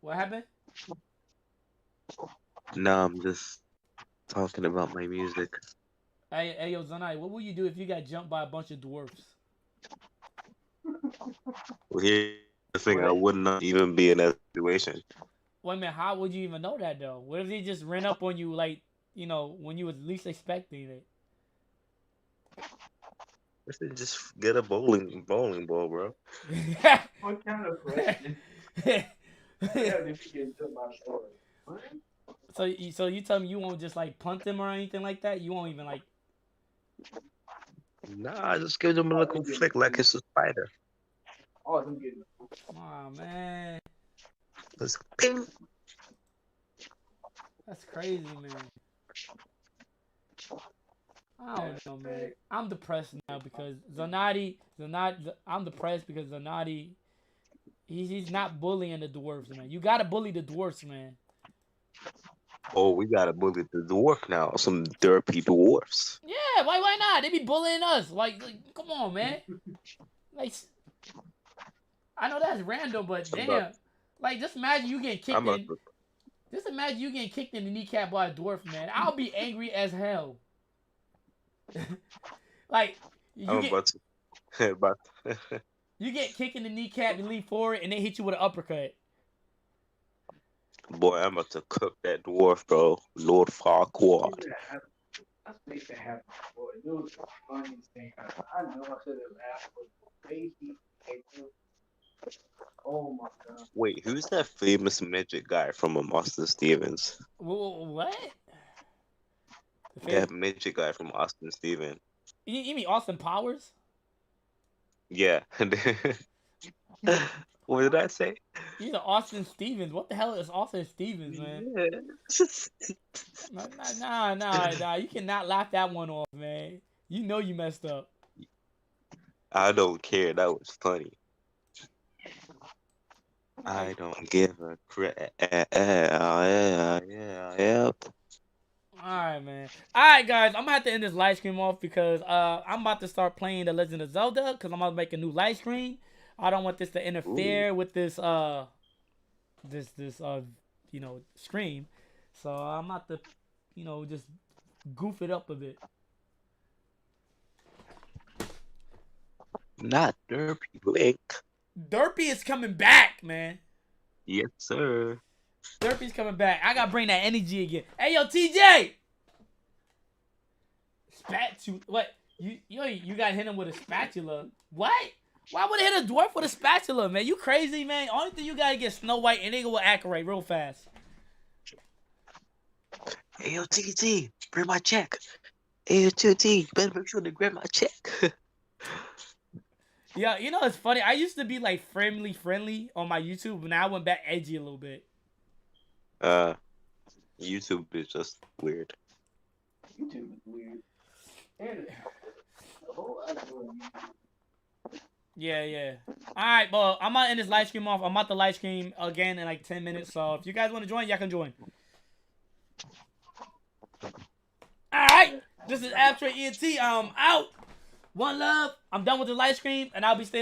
What happened? No, I'm just talking about my music. Hey, yo, Zanai, what would you do if you got jumped by a bunch of dwarfs? Well, here's the thing, I would not even be in that situation. Wait a minute, how would you even know that though? What if they just ran up on you like, when you was least expecting it? I said just get a bowling ball, bro. What kind of question? Yeah, if you get to my story. What? So you tell me you won't just like punt them or anything like that? You won't even like. Nah, just give them a little flick like it's a spider. Oh, I'm getting Oh man, Just ping. that's crazy, man. I don't know, man. I'm depressed now because Zanati. I'm depressed because Zanati. He's not bullying the dwarfs, man. You gotta bully the dwarfs, man. Oh, we gotta bully the dwarf now. Some derpy dwarfs. Yeah, why not? They be bullying us. Like come on, man. Like, I know that's random, but damn. Like, just imagine you getting kicked in. Just imagine you getting kicked in the kneecap by a dwarf, man. I'll be angry as hell. Like, you get kicked in the kneecap and lean forward, and they hit you with an uppercut. Boy, I'm about to cook that dwarf, bro. Lord Farquaad. That's makes it happen, boy. It was the funniest thing. I know I should have asked for crazy. Oh my god. Wait, who's that famous midget guy from Austin Stevens? What? That midget guy from Austin Stevens. You mean Austin Powers? Yeah. What did I say? He's an Austin Stevens. What the hell is Austin Stevens, man? Yeah. Nah. You cannot laugh that one off, man. You know you messed up. I don't care. That was funny. I don't give a crap. Yeah. Alright, man. Alright, guys. I'm gonna have to end this live stream off because I'm about to start playing The Legend of Zelda because I'm about to make a new live stream. I don't want this to interfere with this stream. So I'm about to, just goof it up a bit. Not Derpy Link. Derpy is coming back, man. Yes, sir. Derpy's coming back. I gotta bring that energy again. Hey, yo, TJ! What? You gotta hit him with a spatula. What? Why would I hit a dwarf with a spatula, man? You crazy, man? Only thing you gotta get Snow White and they will accurate real fast. Hey, yo, TT, bring my check. Hey, yo, TT, better make sure to grab my check. Yeah, it's funny. I used to be like friendly on my YouTube, but now I went back edgy a little bit. YouTube is just weird. YouTube is weird. Yeah. Alright, well, I'm gonna end this live stream off. I'm about to live stream again in like 10 minutes. So if you guys want to join, y'all can join. Alright, this is Abstract ENT. I'm out. One love. I'm done with the live stream, and I'll be staying.